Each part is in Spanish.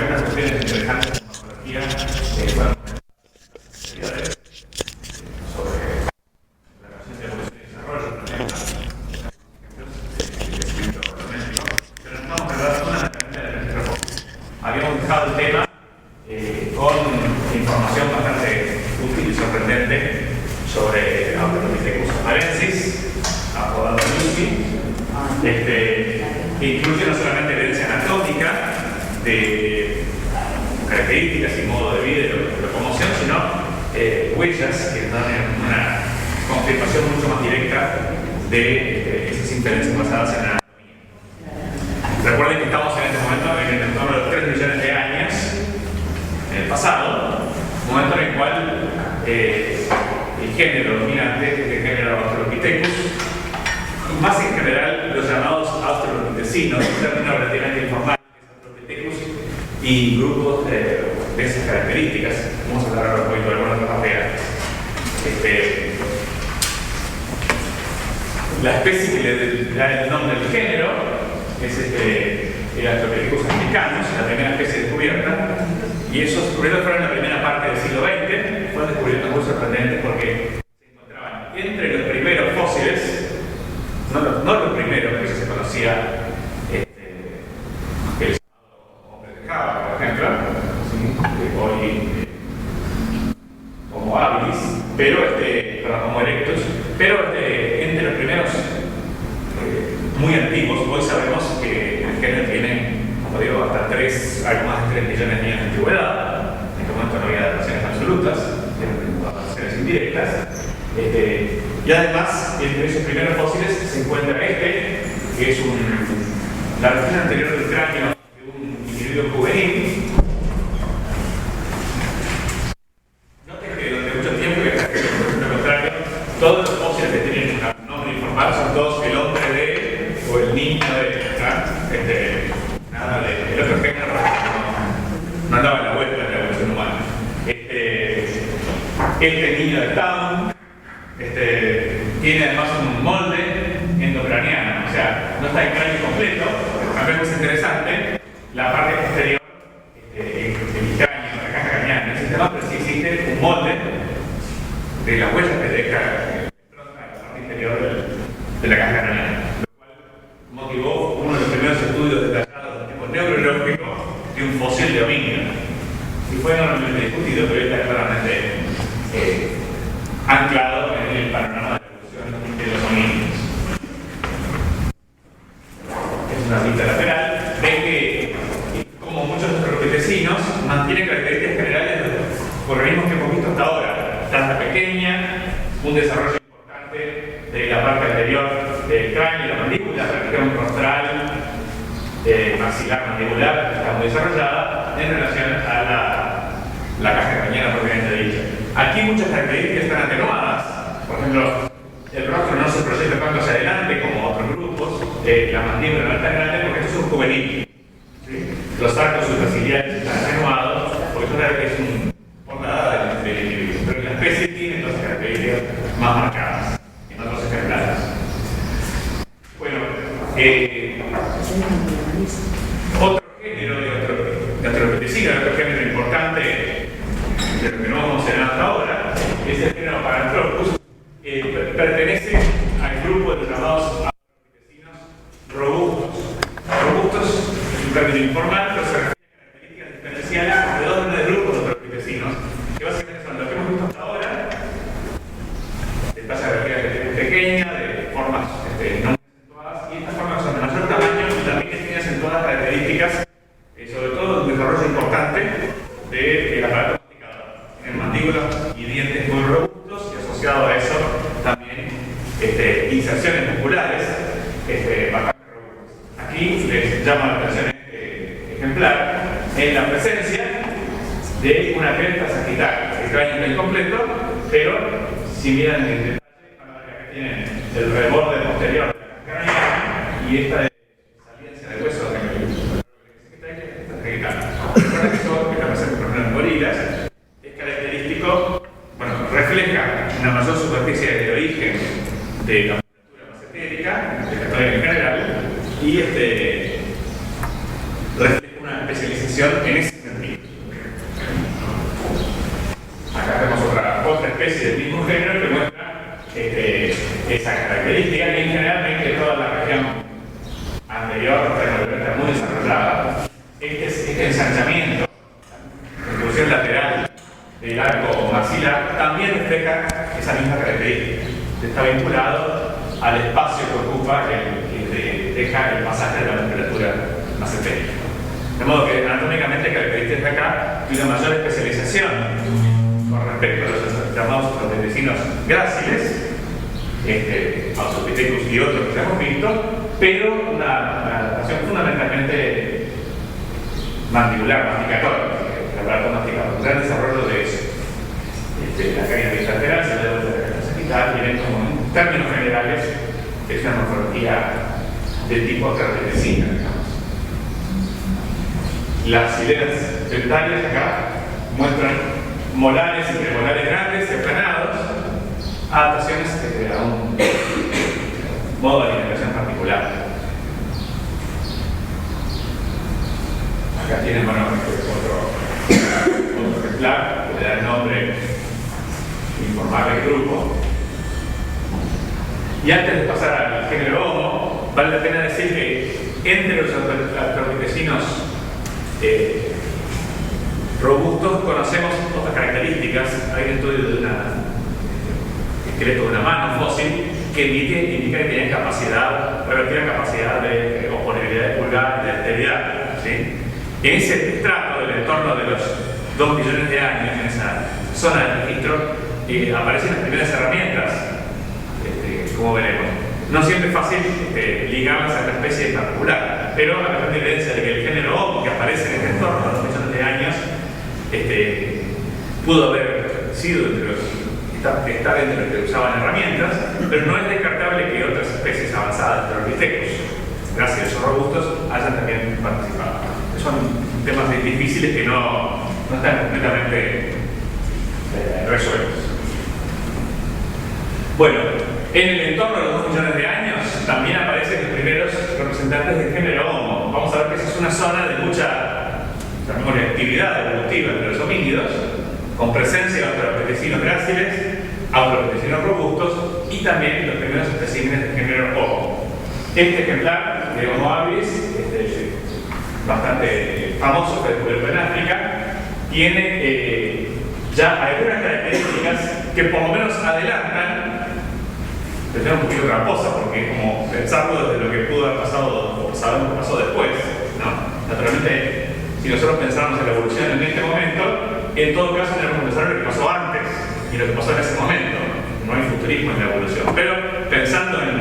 algunas cuestiones interesantes de morfología fueron sobre la relación de evolución y desarrollo del planeta, pero no estamos hablando solamente de nuestro foco. Habíamos dejado el tema con información bastante útil y sorprendente sobre Australopithecus afarensis, apodado Lucy, que incluye no solamente evidencia anatómica de características y modo de vida y locomoción, sino huellas que dan una confirmación mucho más directa de esas inferencias basadas en anatomía. Recuerden que estamos en este momento en el entorno de los 3 millones de años en el pasado, momento en el cual el género dominante es el género Australopithecus, y más en general los llamados australopithecinos, un término relativamente informal, que es Australopithecus, y grupos de esas características. Vamos a hablar ahora un poquito de algunas otras reales. La especie que le da el nombre del género es el Australopithecus africanus, la primera especie descubierta, y esos descubrimientos fueron en la primera parte del siglo XX. Fueron descubrimientos muy sorprendentes porque se encontraban entre los primeros fósiles, no los primeros que se conocía, el hombre de Java, por ejemplo, hoy como habilis, pero como erectus, pero entre los primeros muy antiguos. Hoy sabemos que el género tiene, como digo, hasta algo más de 3 millones de años de antigüedad. En este momento no había dataciones absolutas, dataciones indirectas. Y además, entre esos primeros fósiles se encuentra que es la versión anterior del cráneo de un individuo juvenil. Noten que durante mucho tiempo, por lo contrario, todos los fósiles que tienen un nombre informal son todos el hombre de, o el niño de, nada de, el otro género no andaba en la vuelta de la evolución humana. Este niño de Town tiene además un molde endocraniano, o sea, no está en cráneo completo, pero también es interesante. La parte posterior del cráneo, la caja craneana, no existe más, pero sí existe un molde de las huellas que deja la parte interior de la caja craneana, lo cual motivó uno de los primeros estudios detallados de tipo neurológico de un fósil de homínido. Y fue enormemente discutido, pero está claramente anclado en el panorama de la evolución de los homínidos. Es una vista lateral. Ven que, como muchos australopithecinos, mantienen características generales de los organismos que hemos visto hasta ahora. Tanta pequeña, un desarrollo importante de la parte anterior del cráneo y la mandíbula, la región rostral, maxilar mandibular, está muy desarrollada en relación a la caja craneana propiamente dicha. Aquí muchas características están atenuadas. Por ejemplo, el rostro no se proyecta tanto hacia adelante como otros grupos, la mandíbula no es tan grande porque esto es un juvenil. ¿Sí? Los arcos superciliares están atenuados porque es por la edad del individuo. Pero la especie tiene dos características más marcadas en otros ejemplares. Bueno, otro género de australopithecina, otro género importante de lo que no hemos mencionado hasta ahora, es el género Paranthropus. Pertenece al grupo de los llamados australopithecinos robustos. Robustos es un término informal, pero se refiere a características diferenciales de dos grandes grupos de australopithecinos, que básicamente son los que hemos visto hasta ahora, de talla relativamente pequeña, de formas no muy acentuadas, y estas formas son de mayor tamaño y también tienen acentuadas características, sobre todo un desarrollo importante del aparato en mandíbulas y dientes muy robustos, y asociado a eso también inserciones musculares bastante robustas. Aquí les llama la atención este ejemplar en la presencia de una cresta sagital. El cráneo está incompleto, pero si miran en detalle van a ver que tienen el reborde posterior de la caja craneana y esta saliencia de hueso de recuerda que eso está presente por ejemplo en gorilas, es característico, refleja una mayor superficie de origen de la musculatura más etérica, de la cadera en general, y refleja una especialización en ese especies del mismo género que muestran esa característica, y en general ven que toda la región anterior está muy desarrollada. Este ensanchamiento, la distribución lateral del arco maxilar, también refleja esa misma característica. Está vinculado al espacio que ocupa que deja el pasaje de la musculatura mesentérica. De modo que anatómicamente características de acá y una mayor especialización con respecto a los llamados vecinos gráciles, Australopithecus y otros que hemos visto, pero una adaptación fundamentalmente mandibular, masticatoria, el aparato masticador, un gran desarrollo de eso. La caída bilateral se debe de la caída sagital, y ven como en términos generales es una morfología del tipo australopithecina, digamos. Las hileras dentarias acá muestran molares y premolares grandes y aplanados, adaptaciones a un modo de alimentación particular. Acá tienen, bueno, otro ejemplar que le da el nombre informal del grupo. Y antes de pasar al género Homo, vale la pena decir que entre los australopithecinos robustos conocemos otras características. Hay un estudio de un esqueleto de una mano fósil que indica que tenían capacidad, relativa capacidad de oponibilidad de pulgar y de alteridad, ¿sí? En ese estrato del entorno de los 2 millones de años, en esa zona de registro, aparecen las primeras herramientas, como veremos. No siempre es fácil ligarlas a esta especie en particular, pero hay bastante evidencia de que el género Homo, que aparece en este entorno de 2 millones de años, pudo haber sido entre los está dentro de los que usaban herramientas, pero no es descartable que otras especies avanzadas de Australopithecus, gracias a esos robustos, hayan también participado. Son temas difíciles que no están completamente resueltos. Un en el entorno de los 2 millones de años también aparecen los primeros representantes del género Homo. Vamos a ver que esa es una zona de mucha actividad evolutiva entre los homínidos, con presencia de australopithecinos gráciles, australopithecinos robustos y también los primeros especímenes del género Homo. Este ejemplar de Homo habilis, bastante famoso que descubierto en África, tiene ya algunas características que por lo menos adelantan, tendrá un poquito tramposa porque es como pensarlo desde lo que pudo haber pasado o sabemos que pasó después, ¿no? Naturalmente, si nosotros pensamos en la evolución en este momento, en todo caso tenemos que pensar en lo que pasó antes y lo que pasó en ese momento. No hay futurismo en la evolución, pero pensando en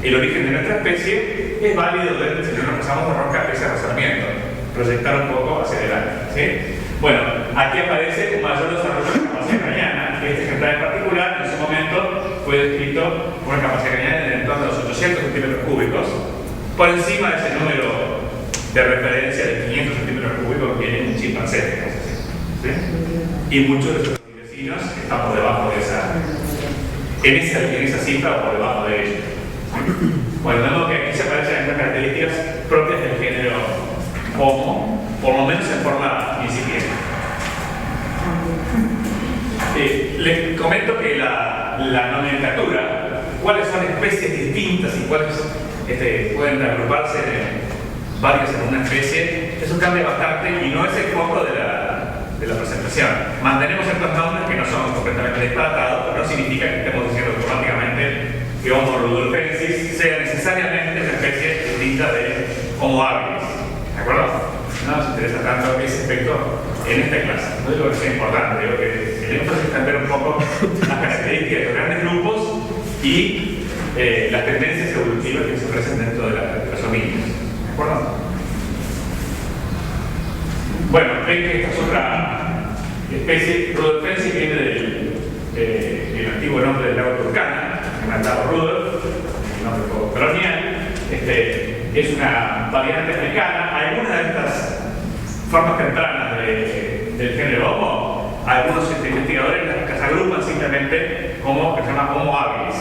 el origen de nuestra especie, es válido ver, si no nos pasamos de rosca, ese razonamiento, proyectar un poco hacia adelante, ¿sí? Aquí aparece un mayor desarrollo de la capacidad craneana, que este ejemplar en particular, en su momento, fue descrito con una capacidad craneana en el entorno de los 800 centímetros cúbicos, por encima de ese número de referencia de 500 centímetros cúbicos que tiene un chimpancé, ¿sí? Y muchos de esos vecinos están por debajo de en esa cifra o por debajo de ella. Vemos que aquí se aparecen estas características propias del género Homo, por lo menos en forma incipiente. Les comento que la nomenclatura, cuáles son especies distintas y cuáles pueden agruparse varias en una especie, eso cambia bastante y no es el foco de la presentación. Mantenemos ciertos nombres que no son completamente disparatados, pero no significa que estemos diciendo automáticamente que Homo rudolfensis sea necesariamente una especie distinta de Homo habilis. ¿De acuerdo? No nos interesa tanto ese aspecto en esta clase. No digo que sea importante, digo que el énfasis está en ver un poco las características de los grandes grupos y las tendencias evolutivas que se ofrecen dentro de los homínidos. ¿De acuerdo? Ven que esta es otra especie. Rudolfensis viene del antiguo nombre del lago Turkana, el lago Rudolf, el nombre colonial. Es una variante africana. Algunas de estas formas tempranas del género Homo, algunos investigadores las agrupan simplemente como que se llama Homo habilis.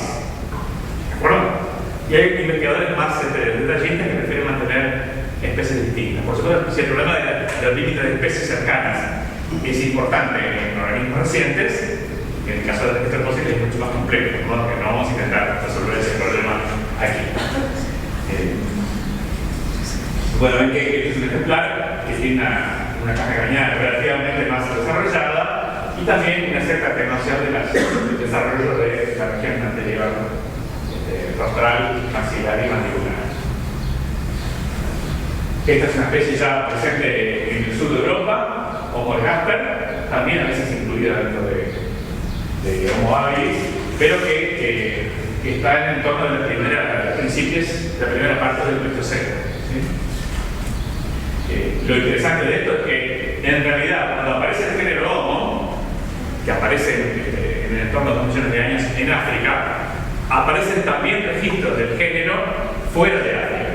¿De acuerdo? Y hay investigadores más detallistas que prefieren mantener especies distintas. Por supuesto, si el problema de los límites de especies cercanas es importante en organismos recientes, En el caso del registro fósil es mucho más complejo, de modo que no vamos a intentar resolver ese problema aquí. Bueno, ven que este es un ejemplar que tiene una caja craneal relativamente más desarrollada y también una cierta noción del desarrollo de la región anterior rostral, maxilar y mandibular. Esta es una especie ya presente en el sur de Europa, Homo ergaster, también a veces incluida dentro de Homo habilis, pero que está en el entorno de los principios de la primera parte del Pleistoceno. ¿Sí? Lo interesante de esto es que en realidad cuando aparece el género Homo, que aparece en el entorno de 2 millones de años en África, aparecen también registros del género fuera de África.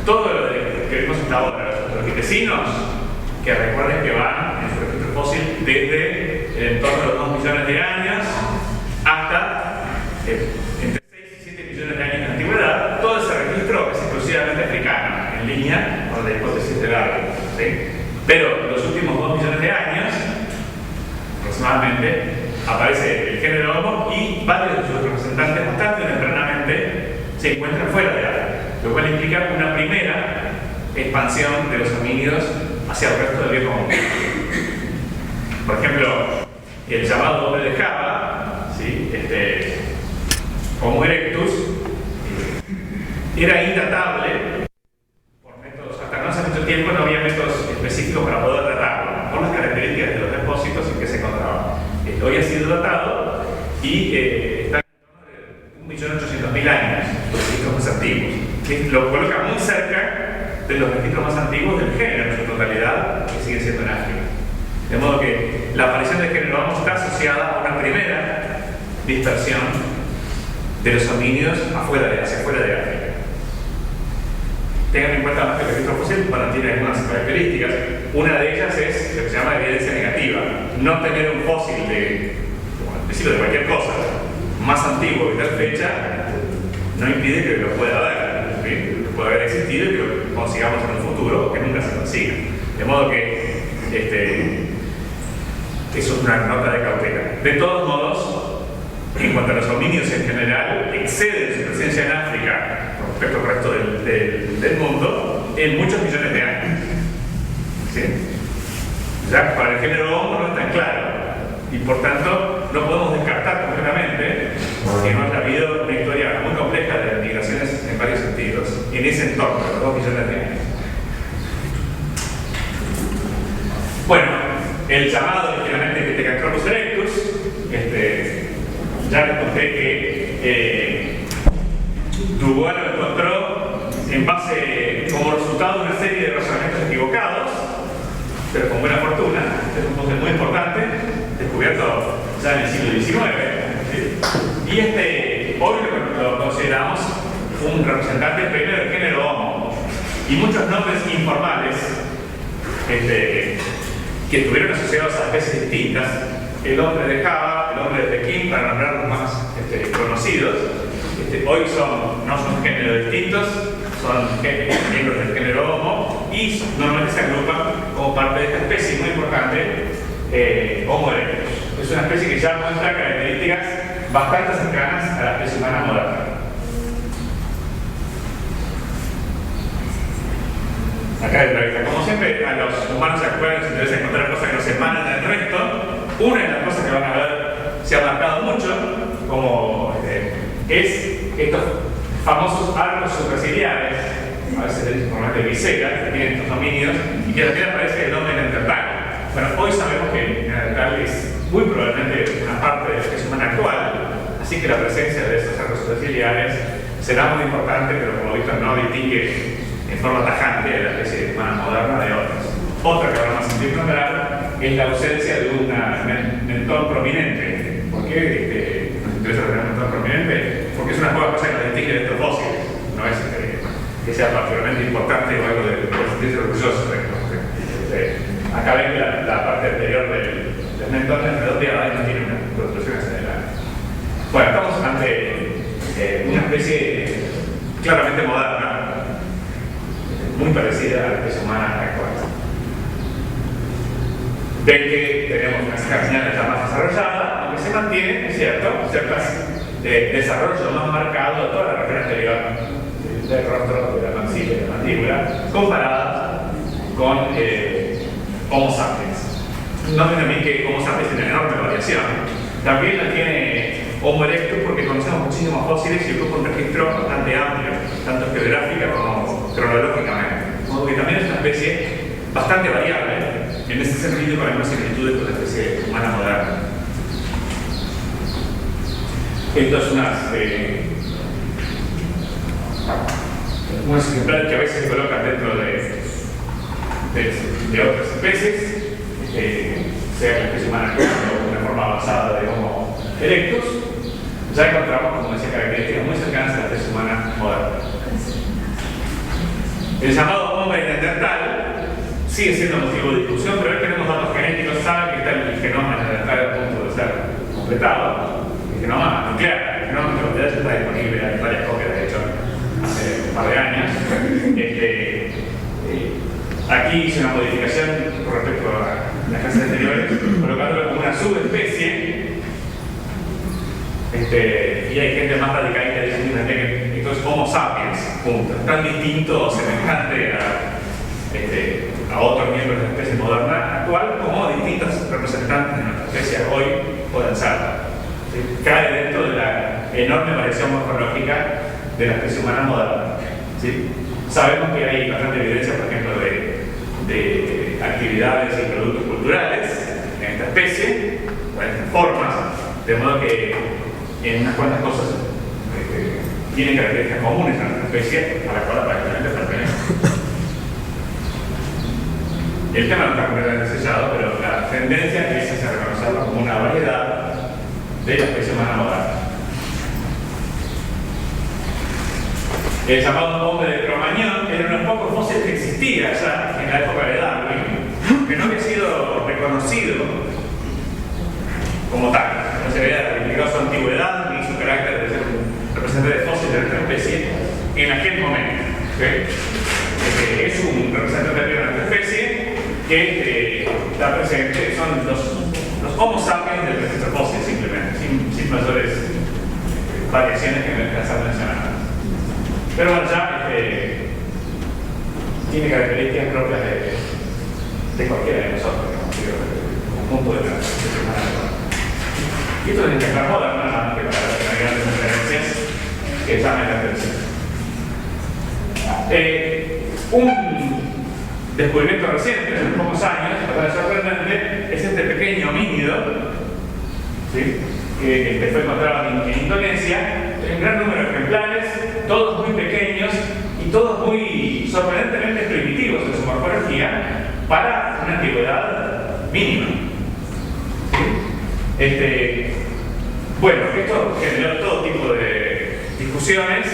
Todo lo que vimos hasta ahora, los vitecinos, que recuerden que van en su registro fósil desde el entorno de los 2 millones de años hasta entre 6 y 7 millones de años de antigüedad, todo ese registro es exclusivamente africano, en línea con la hipótesis de Darwin. ¿Sí? Pero los últimos 2 millones de años, aproximadamente, aparece el género Homo y varios de sus representantes bastante tempranamente se encuentran fuera de África, lo cual implica una primera expansión de los homínidos hacia el resto del viejo mundo. Por ejemplo, el llamado hombre de Java, ¿sí? Homo erectus, era indatable por métodos, hasta no hace mucho tiempo no había métodos específicos para poder datarlo, por las características de los depósitos en que se encontraba. Hoy ha sido datado y está en torno de 1.800.000 años, los registros más antiguos, que lo coloca muy cerca de los registros más antiguos del género en su totalidad, que sigue siendo en África. De modo que la aparición del género Homo está asociada a una primera dispersión de los homínidos hacia afuera de África. Tengan en cuenta que el registro fósil tiene algunas características. Una de ellas es lo que se llama evidencia negativa. No tener un fósil de cualquier cosa más antiguo que tal fecha no impide que lo pueda haber, ¿sí? Que pueda haber existido y que lo consigamos en un futuro o que nunca se consiga. De modo que eso es una nota de cautela. De todos modos, en cuanto a los homínidos en general, exceden su presencia en África con respecto al resto del mundo en muchos millones de años. ¿Sí? Ya para el género Homo no es tan claro y por tanto no podemos descartar completamente que no haya habido una historia muy compleja de migraciones en varios sentidos en ese entorno de los 2 millones de años. Bueno, el llamado originalmente Pithecanthropus erectus, ya les conté que Dubois lo encontró en base, como resultado de una serie de razonamientos equivocados, pero con buena fortuna. Es un fósil muy importante, descubierto ya en el siglo XIX. ¿Sí? Y hoy lo consideramos un representante primero del género Homo. Y muchos nombres informales que estuvieron asociados a especies distintas, el hombre de Java, el hombre de Pekín, para nombrar los más conocidos, hoy no son géneros distintos, son miembros del género Homo y normalmente se agrupan como parte de esta especie muy importante, Homo erectus. Es una especie que ya muestra características bastante cercanas a la especie humana moderna. Acá hay otra vista. Como siempre, a los humanos actuales les interesa encontrar cosas que nos separan del resto. Una de las cosas que van a ver se ha marcado mucho, como es estos famosos arcos superciliares, a veces se dicen normalmente viseras, que tienen estos dominios, y que también aparece el nombre neandertal. Bueno, hoy sabemos que el neandertal es muy probablemente una parte de la especie humana actual, así que la presencia de estos arcos superciliares será muy importante, pero como visto no distingue en forma tajante de la especie humana moderna de otras. Otra que habrá más sentido nombrar es la ausencia de un mentón prominente. ¿Por qué nos interesa tener un mentón prominente? Porque es una cosa que nos distingue de estos fósiles. No es que sea particularmente importante o algo de sentirse orgulloso. Acá ven que la parte anterior del mentón es redondeada y no tiene una construcción acelerada. Bueno, estamos ante una especie claramente moderna, muy parecida a la especie humana actual. Ven que tenemos una escala ya más desarrollada, aunque se mantiene, es cierto, ciertas desarrollo más marcado de toda la región anterior del rostro, de la maxila y de la mandíbula, comparada con Homo sapiens. Noten también que Homo sapiens tiene una enorme variación. También la tiene Homo erectus porque conocemos muchísimos fósiles y ocupa un registro bastante amplio, tanto geográfica como cronológicamente. De modo que también es una especie bastante variable en ese sentido, con algunas similitudes con la especie humana moderna. Esto es unos ejemplares que a veces se colocan dentro de otras especies, sea la especie humana o una forma avanzada de Homo erectus. Ya encontramos, como decía, características muy cercanas a la especie humana moderna. El llamado hombre neandertal sigue siendo motivo de discusión, pero hoy tenemos datos genéticos, saben que está el genoma neandertal a punto de ser completado. El genoma nuclear, el genoma nuclear ya está disponible, hay varias copias de hecho hace un par de años. Aquí hice una modificación con respecto a las clases anteriores, colocándolo como una subespecie. Y hay gente más radical que dice que esto es Homo sapiens, punto. Tan distinto o semejante a otros miembros de la especie moderna actual como distintos representantes de nuestra especie hoy pueden ser. Cae dentro de la enorme variación morfológica de la especie humana moderna. ¿Sí? Sabemos que hay bastante evidencia, por ejemplo, de actividades y productos culturales en esta especie, o en estas formas, de modo que en unas cuantas cosas tienen características comunes a nuestra especie, a la cual prácticamente pertenece. El tema no está completamente sellado, pero la tendencia es a reconocerlo como una variedad de la especie humana moderna. El llamado hombre de Cro-Magnon era uno de los pocos fósiles que existía ya en la época de Darwin, que no había sido reconocido como tal. No se había replicado su antigüedad ni su carácter de ser un representante fósil de nuestra especie en aquel momento. ¿Okay? Es un representante de nuestra especie que está presente, son los Homo sapiens del registro fósil, simplemente, sin mayores variaciones que me alcanzan a mencionar. Pero bueno, ya tiene características propias de cualquiera de nosotros, como conjunto de la especie humana. Y esto es el ejemplar moderno, nada más que para tener grandes referencias que llamen la atención. Un descubrimiento reciente, en unos pocos años, bastante sorprendente, es este pequeño homínido, ¿sí? que fue encontrado en Indonesia, en gran número de ejemplares, todos muy pequeños y todos muy sorprendentemente primitivos en su morfología para una antigüedad mínima. ¿Sí? Bueno, esto generó todo tipo de discusiones,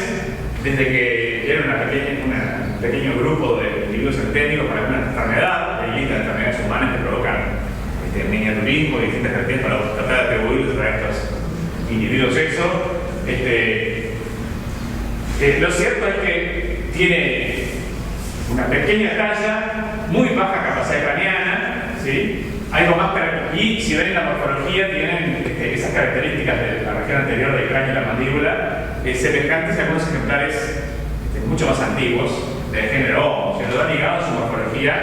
desde que era un pequeño grupo de individuos endémicos para alguna enfermedad, hay listas de enfermedades humanas que provocan miniaturismo y distintas vertientes para tratar de atribuirlos a estos individuos eso. Lo cierto es que tiene una pequeña talla, muy baja capacidad craneana, ¿sí? Algo más y si ven la morfología tienen esas características de la región anterior del cráneo y la mandíbula semejantes a algunos ejemplares mucho más antiguos de género Homo, que lo han ligado a su morfología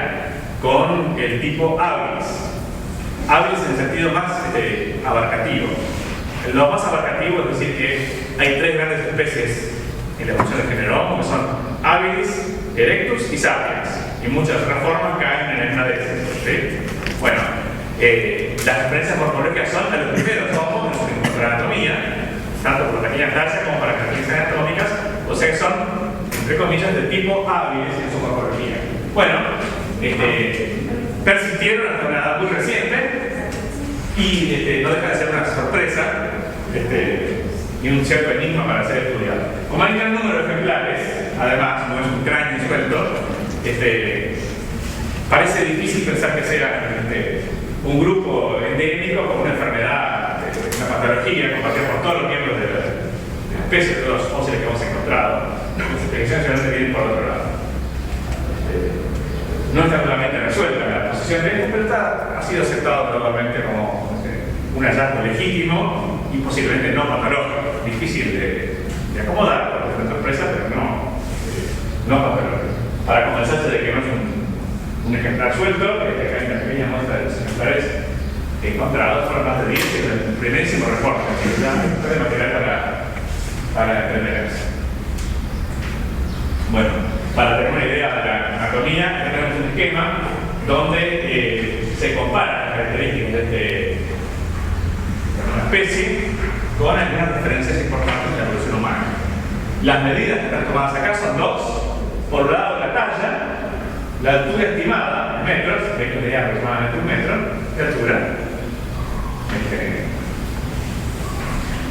con el tipo habilis. Habilis en el sentido más abarcativo. Lo más abarcativo es decir que hay tres grandes especies en la evolución del género Homo, que son habilis, erectus y sapiens, y muchas otras formas caen en una de esas. ¿Sí? Bueno, las referencias morfológicas son de los primeros Homo en nuestra anatomía, tanto por pequeñas tallas como para características anatómicas, o sea que son, entre comillas, de tipo habilis en su morfología. Bueno, persistieron hasta una edad muy reciente y no deja de ser una sorpresa y un cierto enigma para ser estudiado. Como hay un gran número de ejemplares, además, no es un cráneo suelto, parece difícil pensar que sea un grupo endémico con una enfermedad, una patología compartida por todos los miembros de la especie de los fósiles que hemos encontrado. Las explicaciones generalmente vienen por otro lado. No está totalmente resuelta la posición de ellos, pero ha sido aceptado globalmente como un hallazgo legítimo y posiblemente no patológico, difícil de acomodar por diferentes empresas, pero no patológico. Para convencerse de que no es un ejemplar suelto, acá hay una pequeña muestra de los ejemplares encontrados, fueron más de 10 en el primerísimo reporte, así que ya hay material para entenderse. Bueno, para tener una idea de la anatomía, tenemos un esquema donde se comparan las características de una especie con algunas referencias importantes de la evolución humana. Las medidas que están tomadas acá son dos. Por un lado, la talla, la altura estimada en metros, de que sería aproximadamente 1 metro de altura,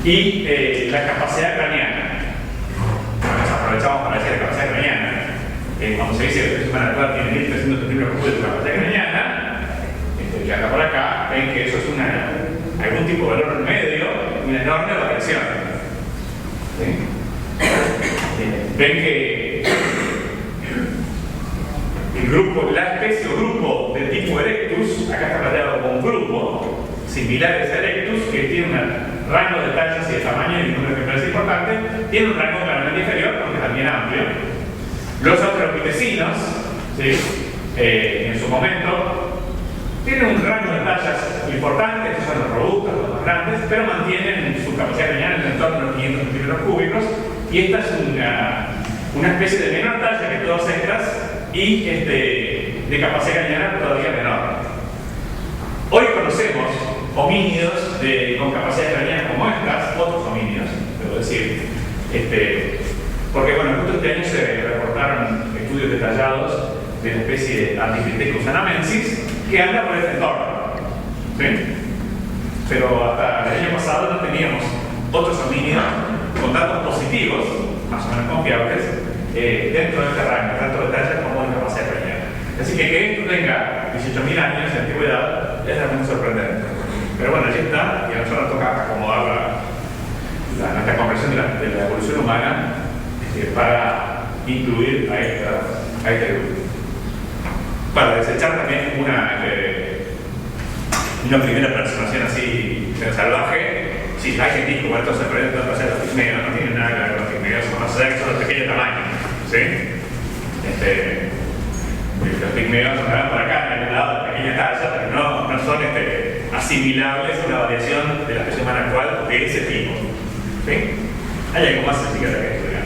y la capacidad craneana. Nos aprovechamos para decir la capacidad craneana. Cuando se dice que la especie humana actual tiene 1300 centímetros cúbicos de capacidad craneana, que acá por acá, ven que eso es algún tipo de valor medio, una enorme variación. ¿Sí? Ven que el grupo, la especie o grupo de tipo Erectus, acá está planteado como un grupo similares a Erectus, que tiene un rango de tallas y de tamaño y número de ejemplares importante, tiene un rango claramente inferior, aunque también amplio. Los australopitecinos, ¿sí? En su momento, tienen un rango de tallas importante, estos son los robustos, los más grandes, pero mantienen su capacidad craneana en el entorno de los 500 centímetros cúbicos, y esta es una especie de menor talla que todas estas y de capacidad craneana todavía menor. Hoy conocemos homínidos con capacidad craneana como estas, otros homínidos, debo decir, porque bueno, justo este año se reportaron estudios detallados de la especie Ardipithecus anamensis que anda por este entorno, ¿sí? Pero hasta el año pasado no teníamos otros homínidos con datos positivos, más o menos confiables, dentro de este rango, tanto de tallas como de capacidad craneana. Así que esto tenga 18.000 años de antigüedad es realmente sorprendente. Pero bueno, allí está, y a nosotros nos toca acomodar nuestra comprensión de la evolución humana para incluir a este grupo. Para desechar también una primera aproximación así salvaje. Sí, hay gente como estos se presentan para hacer los pigmeos, no tienen nada que ver con los pigmeos, son más allá que son de pequeño tamaño, ¿sí? Los pigmeos son para acá, en el lado de pequeña talla, pero no son asimilables a una variación de la especie humana actual de ese tipo, ¿sí? Hay algo más así que estudiar.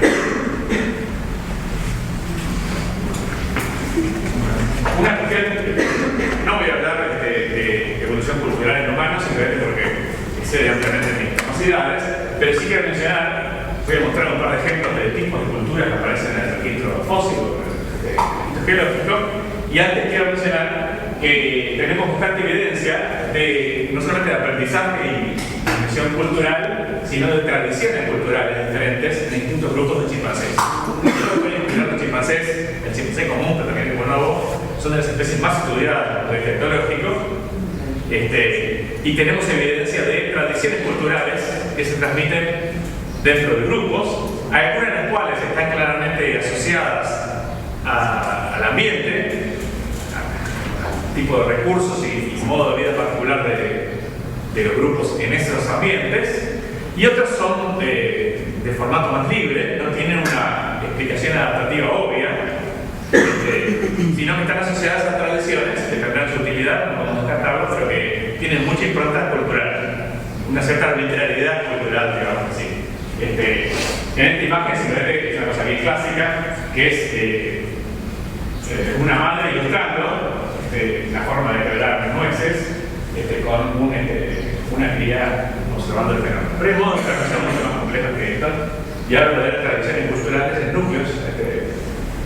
Una cuestión, no voy a hablar de evolución cultural en humanos, simplemente porque excede ampliamente mis capacidades, pero sí quiero mencionar, voy a mostrar un par de ejemplos de tipos de culturas que aparecen en el registro fósil, geológico, y antes quiero mencionar que tenemos bastante evidencia de no solamente de aprendizaje y transmisión cultural, sino de tradiciones culturales diferentes en distintos grupos de chimpancés. Los chimpancés, el chimpancé común, pero también el bonobo, son de las especies más estudiadas del geológico, y tenemos evidencia de tradiciones culturales que se transmiten dentro de grupos, algunas de las cuales están claramente asociadas al ambiente, al tipo de recursos y modo de vida particular de los grupos en esos ambientes, y otras son de formato más libre, no tienen una explicación adaptativa obvia, sino que están asociadas a tradiciones que tendrán su utilidad, no podemos descartarlo, pero que tienen mucha impronta cultural, una cierta arbitrariedad cultural, digamos así. En esta imagen simplemente es una cosa bien clásica, que es una madre ilustrando la forma de quebrar nueces con una cría observando el fenómeno. Pero hay modos de interpretación mucho más complejos que esto, y hablo de las tradiciones culturales en núcleos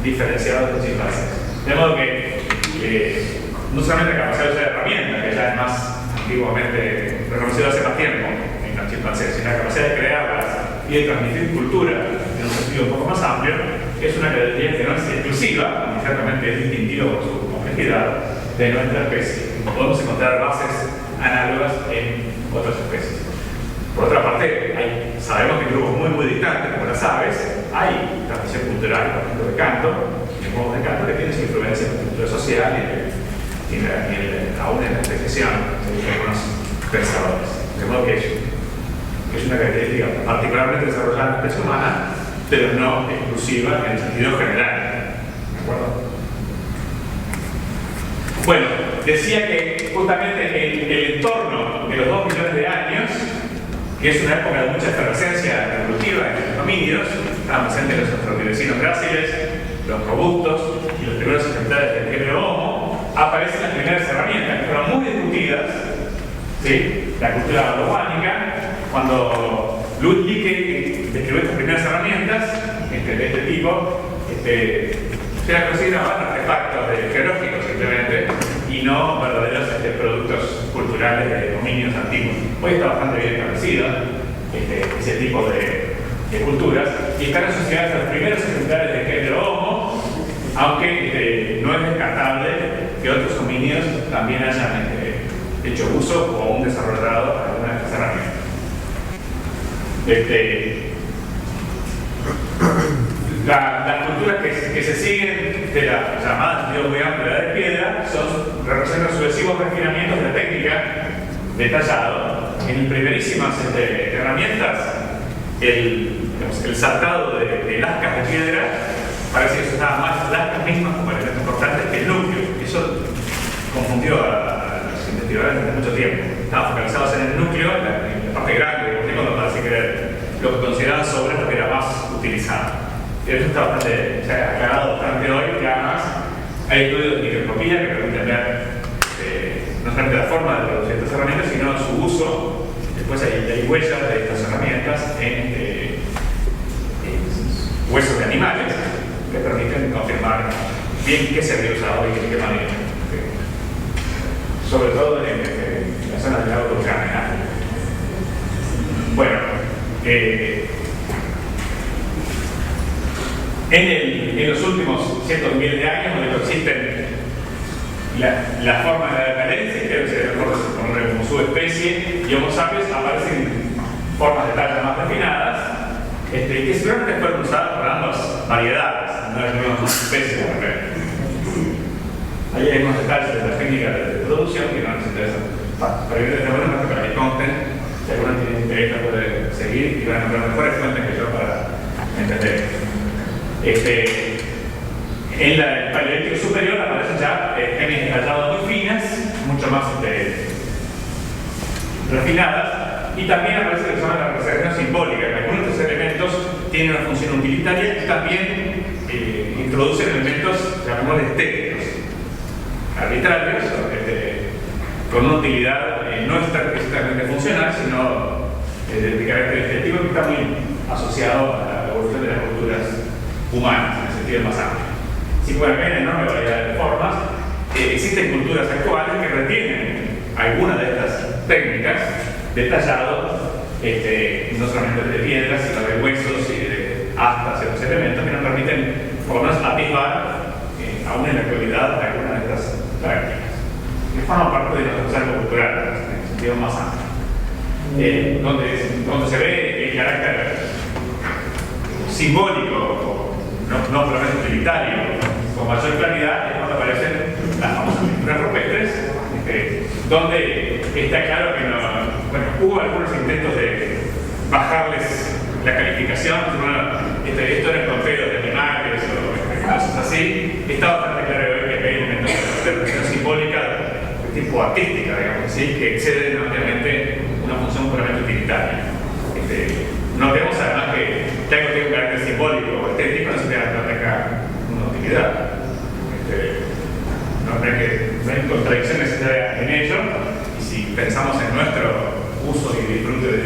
diferenciados de chimpancés. De modo que no solamente la capacidad de usar herramientas, que ya es más antiguamente reconocido hace más tiempo en los chimpancés, sino la capacidad de crearlas y de transmitir cultura en un sentido un poco más amplio, es una característica que no es exclusiva, y ciertamente es distintiva por su complejidad de nuestra especie. Podemos encontrar bases análogas en otras especies. Por otra parte, sabemos que en grupos muy distantes, como las aves, hay transmisión cultural, por ejemplo, de canto, y modos de canto que tienen su influencia en la cultura social y aún en la especiación, algunos pensadores. De modo que es una característica particularmente desarrollada en la especie humana, pero no exclusiva en el sentido general. ¿De acuerdo? Bueno, decía que justamente el entorno de los 2 millones de años, que es una época de mucha efervescencia evolutiva en los homínidos, estaban presentes los australopithecinos gráciles, los robustos y los primeros ejemplares del género Homo, aparecen las primeras herramientas que fueron muy discutidas, ¿sí? La cultura románica, cuando Louis Leakey describió estas primeras herramientas de este tipo, se las consideraban artefactos geológicos simplemente y no verdaderos productos culturales de dominios antiguos. Hoy está bastante bien establecido ese tipo de culturas y están asociadas a los primeros ejemplares del género Homo, aunque no es descartable que otros homínidos también hayan hecho uso o aún desarrollado alguna de estas herramientas. Las culturas que se siguen de la llamada antigua edad de piedra representan sucesivos refinamientos de la técnica detallado. En primerísimas herramientas, el saltado de lascas de piedra parece que se usaba más lascas mismas como elementos importantes que el núcleo. Eso confundió a los investigadores durante mucho tiempo. Estaban focalizados en el núcleo, en la parte grande, cuando parece que era lo que consideraban sobre lo que era más utilizado. Eso está bastante, se ha aclarado bastante hoy, que además hay estudios de microscopía que permiten ver no solamente la forma de producir estas herramientas, sino su uso. Después hay huellas de estas herramientas en huesos de animales que permiten confirmar bien qué se había usado y de qué manera. Sobre todo en la zona del lago Turkana. Bueno, en los últimos cientos de miles de años, donde existen la forma de la decadencia, que se reconoce como subespecie, y Homo sapiens, aparecen formas de talla más refinadas, que seguramente fueron usadas por ambas variedades, no es la misma especie de repente. Ahí hay unos detalles de la técnica de producción que no nos interesan. Pero evidentemente, para que consten, si alguno tiene interés, lo puede seguir y van a encontrar mejores fuentes que yo para entender. En el paleolítico superior aparecen ya genes de tallado muy finas, mucho más refinadas, y también aparece lo que se llama la representación simbólica, que algunos de estos elementos tienen una función utilitaria y también introducen elementos, llamémosle estéticos, arbitrarios, con una utilidad no estrictamente funcional, sino de carácter estético, que está muy asociado a la evolución de las culturas humanas, en el sentido más amplio. Si pueden ver, enorme variedad de formas. Existen culturas actuales que retienen algunas de estas técnicas de tallado, no solamente de piedras, sino de huesos y de astas y otros elementos que nos permiten, por lo menos, atisbar, aún en la actualidad, algunas de estas prácticas, que forman parte de nuestro acervo cultural, en el sentido más amplio. Donde se ve el carácter simbólico, no solamente utilitario, con mayor claridad, es cuando aparecen las famosas pinturas rupestres, donde está claro que hubo algunos intentos de bajarles la calificación, esto era con pelos de animales o cosas así. Está bastante claro hoy que hay elementos de representación simbólica de tipo artística, digamos así, que exceden ampliamente una función puramente utilitaria. Notemos además que algo tiene un carácter simbólico o estético, no significa que no tenga una utilidad. No hay contradicción necesaria en ello, y si pensamos en nuestro uso y disfrute de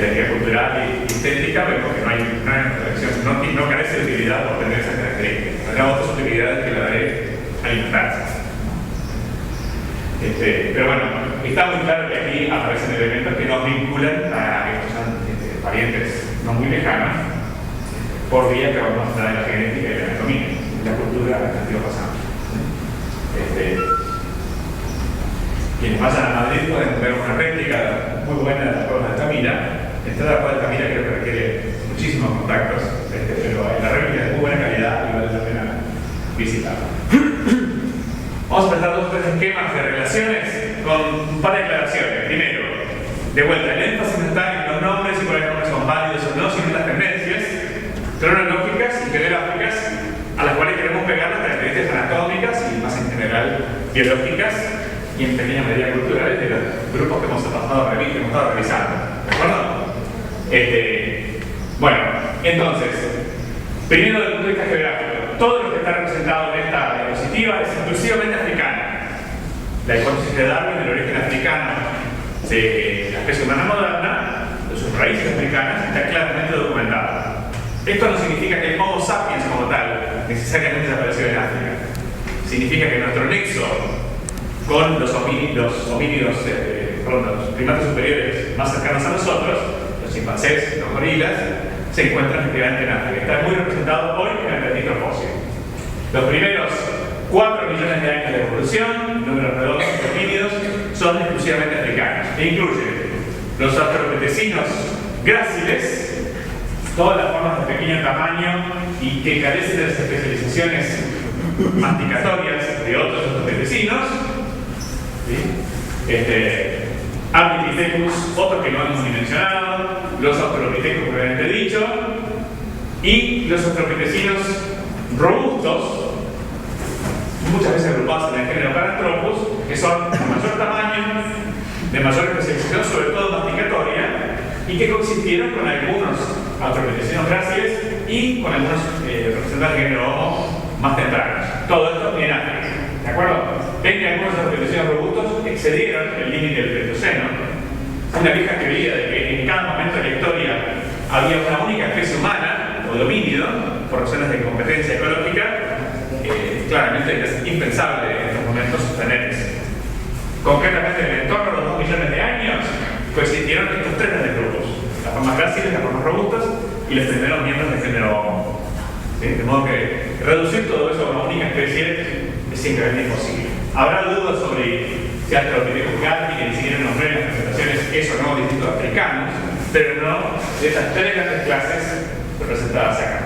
la actividad cultural y estética, vemos que no hay contradicción, no carece de utilidad por tener esas características. Tendrá otras utilidades que la de alimentarse. Pero bueno, está muy claro que aquí aparecen elementos que nos vinculan a estos parientes no muy lejanos por vía que vamos a entrar en la genética y la anatomía, en la cultura del antiguo pasado. Quienes vayan a Madrid pueden ver una réplica muy buena de las cuevas de Altamira. Esta de la cueva de Altamira creo que requiere muchísimos contactos, pero la réplica es de muy buena calidad y vale la pena visitarla. Vamos a presentar dos o tres esquemas de relaciones con un par de declaraciones. Primero, de vuelta, el énfasis no está en los nombres y cuáles nombres son válidos o no, sino en las tendencias cronológicas y geográficas a las cuales queremos pegar las características anatómicas y más en general biológicas y en pequeña medida culturales de los grupos que hemos estado revisando. ¿De acuerdo? Bueno, entonces, primero desde el punto de vista geográfico, todo lo que está representado en esta diapositiva es exclusivamente africano. La hipótesis de Darwin del origen africano de la especie humana moderna, de sus raíces africanas, está claramente documentada. Esto no significa que el Homo sapiens como tal necesariamente desapareció en África. Significa que nuestro nexo con los los primates superiores más cercanos a nosotros, los chimpancés, los gorilas, se encuentran efectivamente en África. Está muy representado hoy en el registro fósil. Los primeros 4 millones de años de evolución, números redondos de homínidos, son exclusivamente africanos e incluyen los australopitecinos gráciles, todas las formas de pequeño tamaño y que carecen de las especializaciones masticatorias de otros australopitecinos, ¿sí? Ardipithecus, otros que no hemos ni mencionado, los australopithecus previamente dicho, y los australopitecinos robustos, muchas veces agrupados en el género Paranthropus, que son de mayor tamaño, de mayor especialización, sobre todo masticatoria, y que coexistieron con algunos australopithecinos gráciles y con algunos representantes del género Homo más tempranos. Todo esto en África. ¿De acuerdo? Ven que algunos australopithecinos robustos excedieron el límite del Pleistoceno. Una vieja teoría de que en cada momento de la historia había una única especie humana o de homínido, por razones de competencia ecológica, claramente es impensable en estos momentos sostener eso. Concretamente, en torno a los 2 millones de años, coexistieron estos 3 grandes grupos: las formas gráciles, las formas robustas y los primeros miembros del género Homo. ¿Sí? De modo que reducir todo eso a una única especie es simplemente imposible. Habrá dudas sobre si Australopithecus gatri, que ni siquiera nombré en las presentaciones, es o no distinto a africanos, pero no de esas 3 grandes clases representadas acá.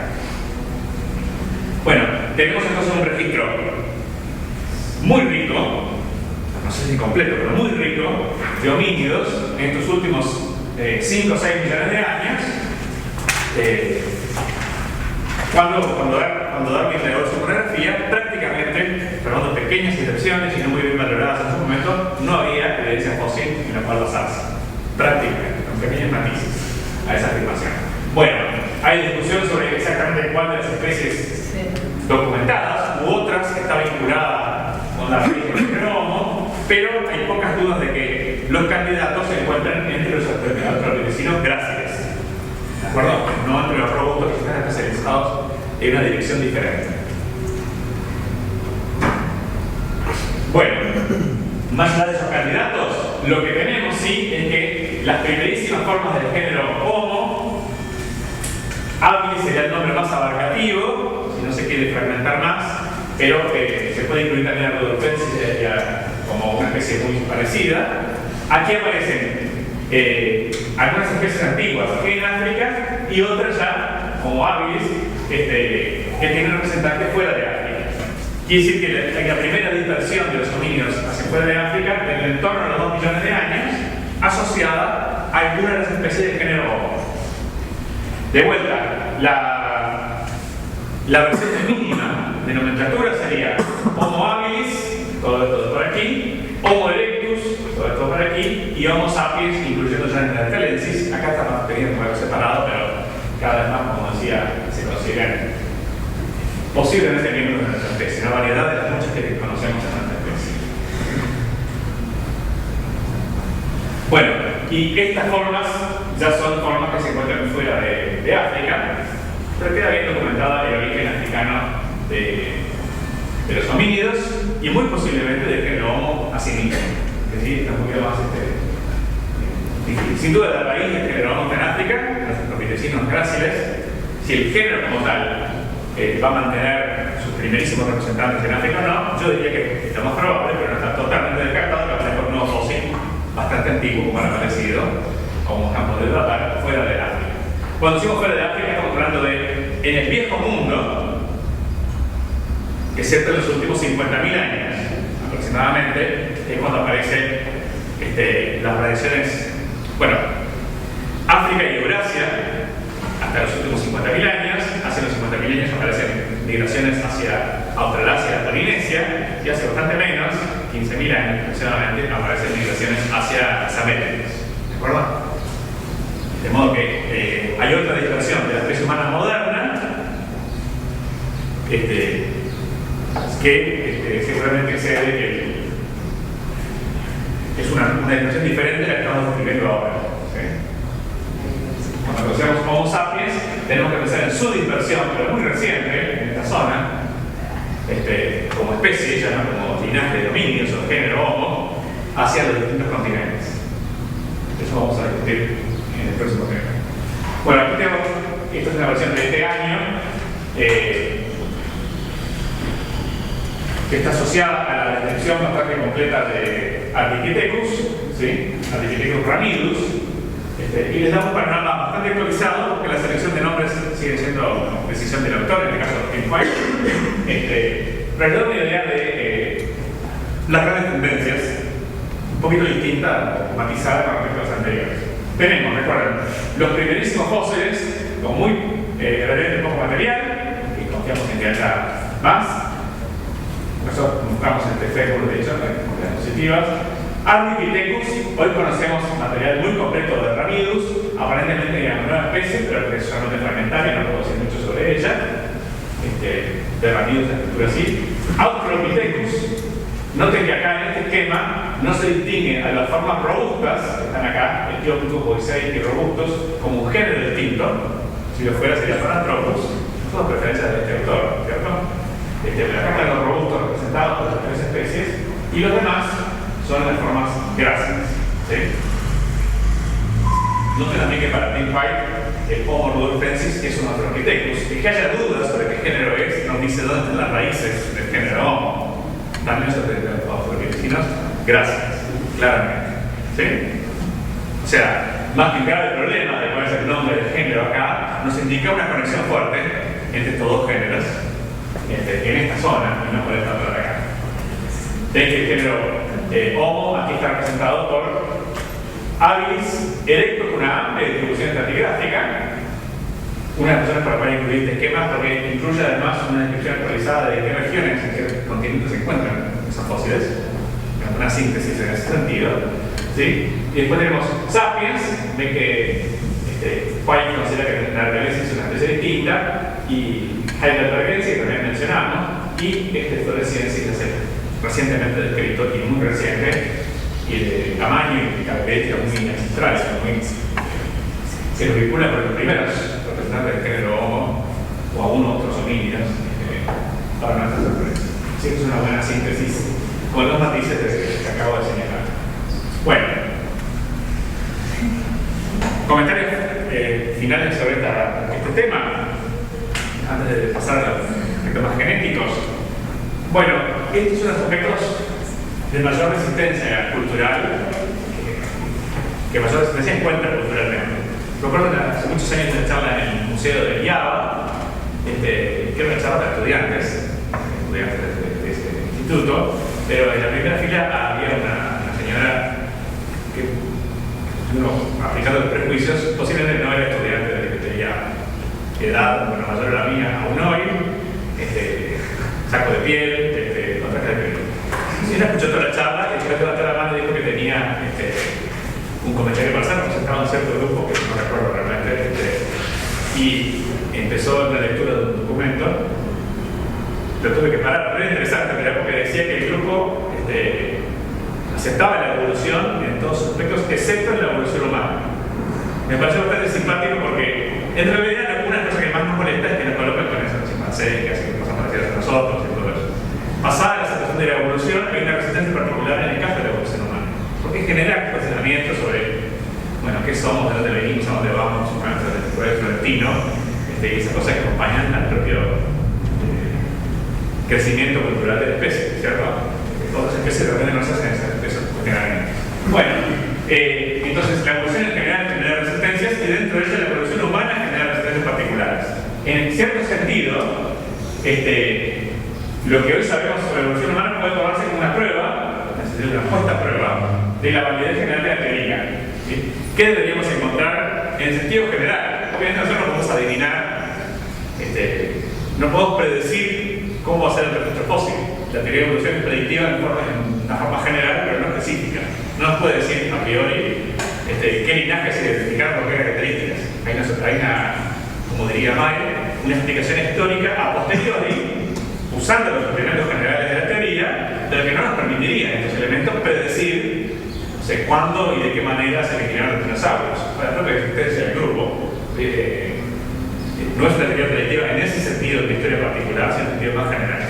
Bueno, tenemos entonces un registro muy rico, no sé si completo, pero muy rico, de homínidos en estos últimos 5 o 6 millones de años. Cuando Darwin creó su monografía, prácticamente, salvando pequeñas excepciones y no muy bien valoradas en su momento, no había evidencia fósil en la cual basarse. Prácticamente, con pequeños matices a esa afirmación. Bueno, hay discusión sobre exactamente cuál de las especies documentadas u otras que está vinculada con la raíz del género Homo, pero hay pocas dudas de que los candidatos se encuentran entre los australopithecinos gráciles. ¿De acuerdo? No entre los robustos que están especializados en una dirección diferente. Bueno, más allá de esos candidatos, lo que tenemos sí es que las primerísimas formas del género Homo, habilis sería el nombre más abarcativo, si no se quiere fragmentar más, pero se puede incluir también a Rhodophensis como una especie muy parecida. Aquí aparecen algunas especies antiguas aquí en África y otras ya, como habilis, que tienen representantes fuera de África. Quiere decir que la primera dispersión de los homínidos hacia fuera de África, en el entorno de los 2 millones de años, asociada a alguna de las especies del género Homo. De vuelta, la versión mínima de nomenclatura sería Homo habilis, todo esto por aquí, Homo erectus, todo esto por aquí, y Homo sapiens, incluyendo ya en la Neanderthalensis. Acá está más teniendo un separado, pero cada vez más, como decía, se consideran posiblemente miembros de nuestra especie, una variedad de las muchas que conocemos en nuestra especie. Bueno, y estas formas ya son formas que se encuentran fuera de África, pero queda bien documentada el origen africano de los homínidos y muy posiblemente del género Homo a sí mismo. Es decir, está un poquito más difícil. Sin duda, la raíz del género Homo está en África, los australopithecinos gráciles. Si el género como tal va a mantener sus primerísimos representantes en África o no, yo diría que lo más probable, pero no está totalmente descartado, que aparezca un nuevo fósil bastante antiguo, como ha aparecido, como campo de datar fuera de África. Cuando decimos fuera de África, estamos hablando de en el viejo mundo, excepto en los últimos 50.000 años aproximadamente, es cuando aparecen las radiaciones, bueno, África y Eurasia, hasta los últimos 50.000 años, hace los 50.000 años aparecen migraciones hacia Australasia, la Polinesia, y hace bastante menos, 15.000 años aproximadamente, aparecen migraciones hacia las Américas. ¿De acuerdo? De modo que hay otra dispersión de la especie humana moderna que seguramente excede que es una dispersión diferente a la que estamos describiendo ahora. ¿Sí? Cuando conocemos Homo sapiens, tenemos que pensar en su dispersión, pero muy reciente, en esta zona, como especie, ya no como linaje de dominios o género Homo, hacia los distintos continentes. Eso vamos a discutir en el próximo tema. Bueno, aquí tenemos, esta es una versión de este año, que está asociada a la descripción bastante completa de Ardipithecus, ¿sí? Ardipithecus ramidus, y les da un panorama bastante actualizado, porque la selección de nombres sigue siendo decisión del autor, en este caso Tim White, pero da una idea de las grandes tendencias, un poquito distinta, matizada con respecto a las anteriores. Tenemos, recuerden, los primerísimos fósiles con muy relativamente poco material, y confiamos en que haya más. Nosotros buscamos este fémur, de hecho, en diapositivas. Ardipithecus, hoy conocemos material muy completo de Ramidus, aparentemente hay una nueva especie, pero que es solamente fragmentaria, no puedo decir mucho sobre ella. De Ramidus, la estructura así. Australopithecus, noten que acá en este esquema no se distingue a las formas robustas, que están acá, Etiopicus, Boisei y robustos, como un género distinto. Si lo fuera sería Paranthropus, son preferencias de este autor, ¿cierto? Pero acá están los robustos representados por las tres especies, y los demás son las formas grasas. ¿Sí? Noten también que para Tim White, el Homo rudolfensis es un Australopithecus. El que haya dudas sobre qué género es, nos dice dónde están las raíces del género Homo. También sobre los australopithecinos grasas, claramente. ¿Sí? O sea, más que un grave problema de cuál es el nombre del género acá, nos indica una conexión fuerte entre estos dos géneros en esta zona y no por esta otra de acá. Ven que el género Homo aquí está representado por habilis erecto con una amplia distribución estratigráfica. Una de las razones por las cuales incluir este esquema porque incluye además una descripción actualizada de qué regiones, en qué continentes se encuentran esos fósiles, una síntesis en ese sentido. ¿Sí? Y después tenemos Sapiens, ven que White considera que la Arabellensis es una especie distinta, y Heidelbergensis, que también mencionamos, y Floresiensis es recientemente descrito y muy reciente, y de tamaño y características muy ancestrales, que lo vincula con los primeros representantes del género Homo o algunos otros homínidos para nuestra sorpresa. Así que es una buena síntesis con los matices que acabo de señalar. Bueno, comentarios finales sobre este tema, antes de pasar a los temas genéticos. Bueno, estos son los aspectos de mayor resistencia cultural, que mayor resistencia encuentra culturalmente. Recuerdo hace muchos años una charla en el Museo de Java, que era una charla para estudiantes de este instituto, pero en la primera fila había una señora que, aplicando los prejuicios, posiblemente no era estudiante de Java, edad, bueno, mayor a la mía aún hoy, saco de piel, otra cara de piel. Y ella escuchó toda la charla y después levantó la mano y dijo que tenía un comentario para hacer, representaba un cierto grupo que no recuerdo realmente, y empezó la lectura de un documento. Lo tuve que parar, pero era interesante, porque decía que el grupo aceptaba la evolución en todos sus aspectos, excepto en la evolución humana. Me pareció bastante simpático porque, en realidad, una cosa que más nos molesta es que nos colocan con esos chimpancés que hacen cosas parecidas a nosotros y todo eso. Pasada la aceptación de la evolución, hay una resistencia particular en el caso de la evolución humana, porque genera cuestionamientos sobre, bueno, qué somos, de dónde venimos, a dónde vamos, el poder florentino, y esas cosas que acompañan al propio crecimiento cultural de la especie, ¿cierto? Todas las especies de repente no se hacen esos cuestionamientos. Bueno, entonces la evolución en general genera resistencias y dentro de ella la evolución humana genera resistencias particulares. En cierto sentido, lo que hoy sabemos sobre la evolución humana puede tomarse como una prueba, en el sentido de una puesta a prueba de la validez general de la teoría. ¿Sí? ¿Qué deberíamos encontrar en el sentido general? Obviamente nosotros no podemos adivinar, no podemos predecir cómo va a ser el registro fósil. La teoría de evolución es predictiva en una forma general, pero no específica. No nos puede decir a priori qué linaje se identificaron con qué características. Hay una, como diría May, una explicación histórica a posteriori, usando los elementos generales de la teoría, de lo que no nos permitiría estos elementos predecir cuándo y de qué manera se originaron los dinosaurios. Para la propia existencia del grupo, no es una teoría predictiva en ese sentido de la historia particular, sino en un sentido más general.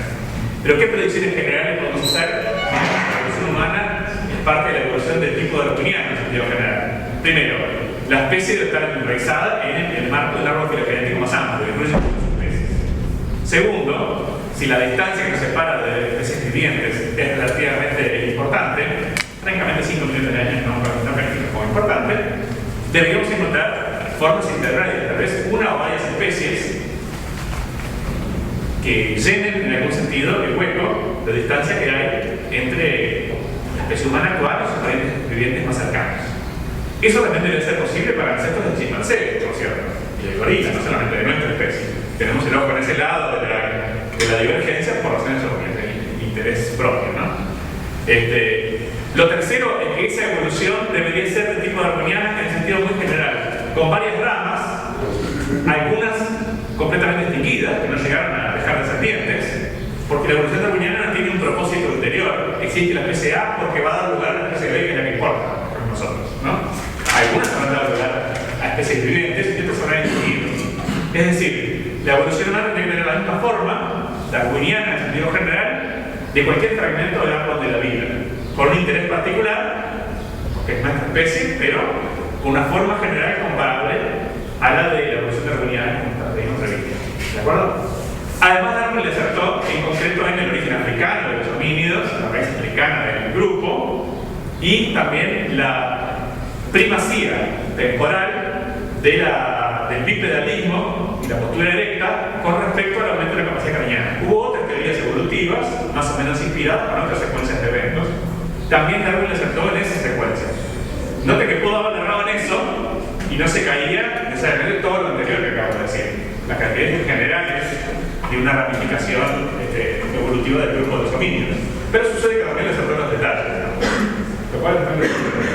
Pero ¿qué predicciones generales podemos hacer? La evolución humana es parte de la evolución del tipo darwiniano en sentido general. Primero, la especie debe estar enraizada en el marco del árbol filogenético más amplio, que incluye muchas especies. Segundo, si la distancia que nos separa de especies vivientes es relativamente importante, francamente 5 millones de años no califica como importante, deberíamos encontrar formas intermedias, tal vez una o varias especies que llenen en algún sentido el hueco de distancia que hay entre la especie humana actual y sus parientes vivientes más cercanos. Eso también debe ser posible para ancestros del chimpancé, por cierto, y del gorila, no solamente de nuestra especie. Tenemos el ojo en ese lado de la divergencia por razones de interés propio, ¿no? Lo tercero es que esa evolución debería ser de tipo darwiniana en el sentido muy general, con varias ramas, algunas completamente extinguidas, que no llegaron a dejar descendientes, porque la evolución darwiniana no tiene un propósito ulterior. Existe la especie A porque va a dar lugar a la especie B, que es la que importa para nosotros, ¿no? Algunas van a dar lugar a especies vivientes y otras se van a extinguir. Es decir, la evolución humana tiene que tener la misma forma, darwiniana en el sentido general, de cualquier fragmento del árbol de la vida, con un interés particular, porque es nuestra especie, pero con una forma general comparable a la de la evolución darwiniana en nuestra vida. ¿De acuerdo? Además, Darwin le acertó en concreto en el origen africano de los homínidos, la raíz africana del grupo, y también la primacía temporal del bipedalismo y la postura erecta con respecto al aumento de la capacidad craneana. Hubo otras teorías evolutivas, más o menos inspiradas con otras secuencias de eventos. También Darwin le acertó en esas secuencias. Note que pudo haber errado en eso y no se caía necesariamente todo lo anterior que acabo de decir. Las características generales de una ramificación evolutiva del grupo de los homínidos. Pero sucede que también le acertó los detalles, ¿no? Lo cual es muy importante.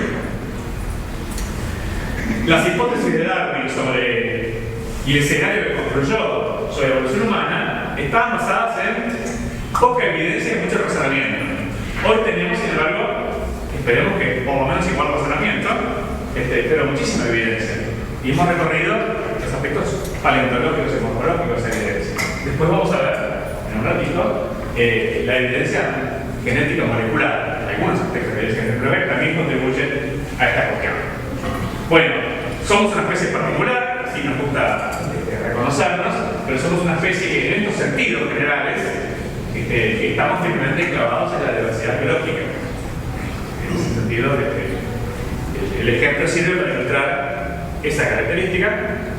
Las hipótesis de Darwin y el escenario que construyó sobre la evolución humana estaban basadas en poca evidencia y mucho razonamiento. Hoy tenemos, sin embargo, esperemos que por lo menos igual razonamiento, pero muchísima evidencia. Y hemos recorrido los aspectos paleontológicos y morfológicos de esa evidencia. Después vamos a ver, en un ratito, la evidencia genética molecular. Algunos aspectos de evidencia genética también contribuyen a esta cuestión. Bueno, somos una especie particular, así nos gusta reconocernos, pero somos una especie que en estos sentidos generales estamos firmemente enclavados en la diversidad biológica. En ese sentido, el ejemplo sirve para ilustrar esa característica.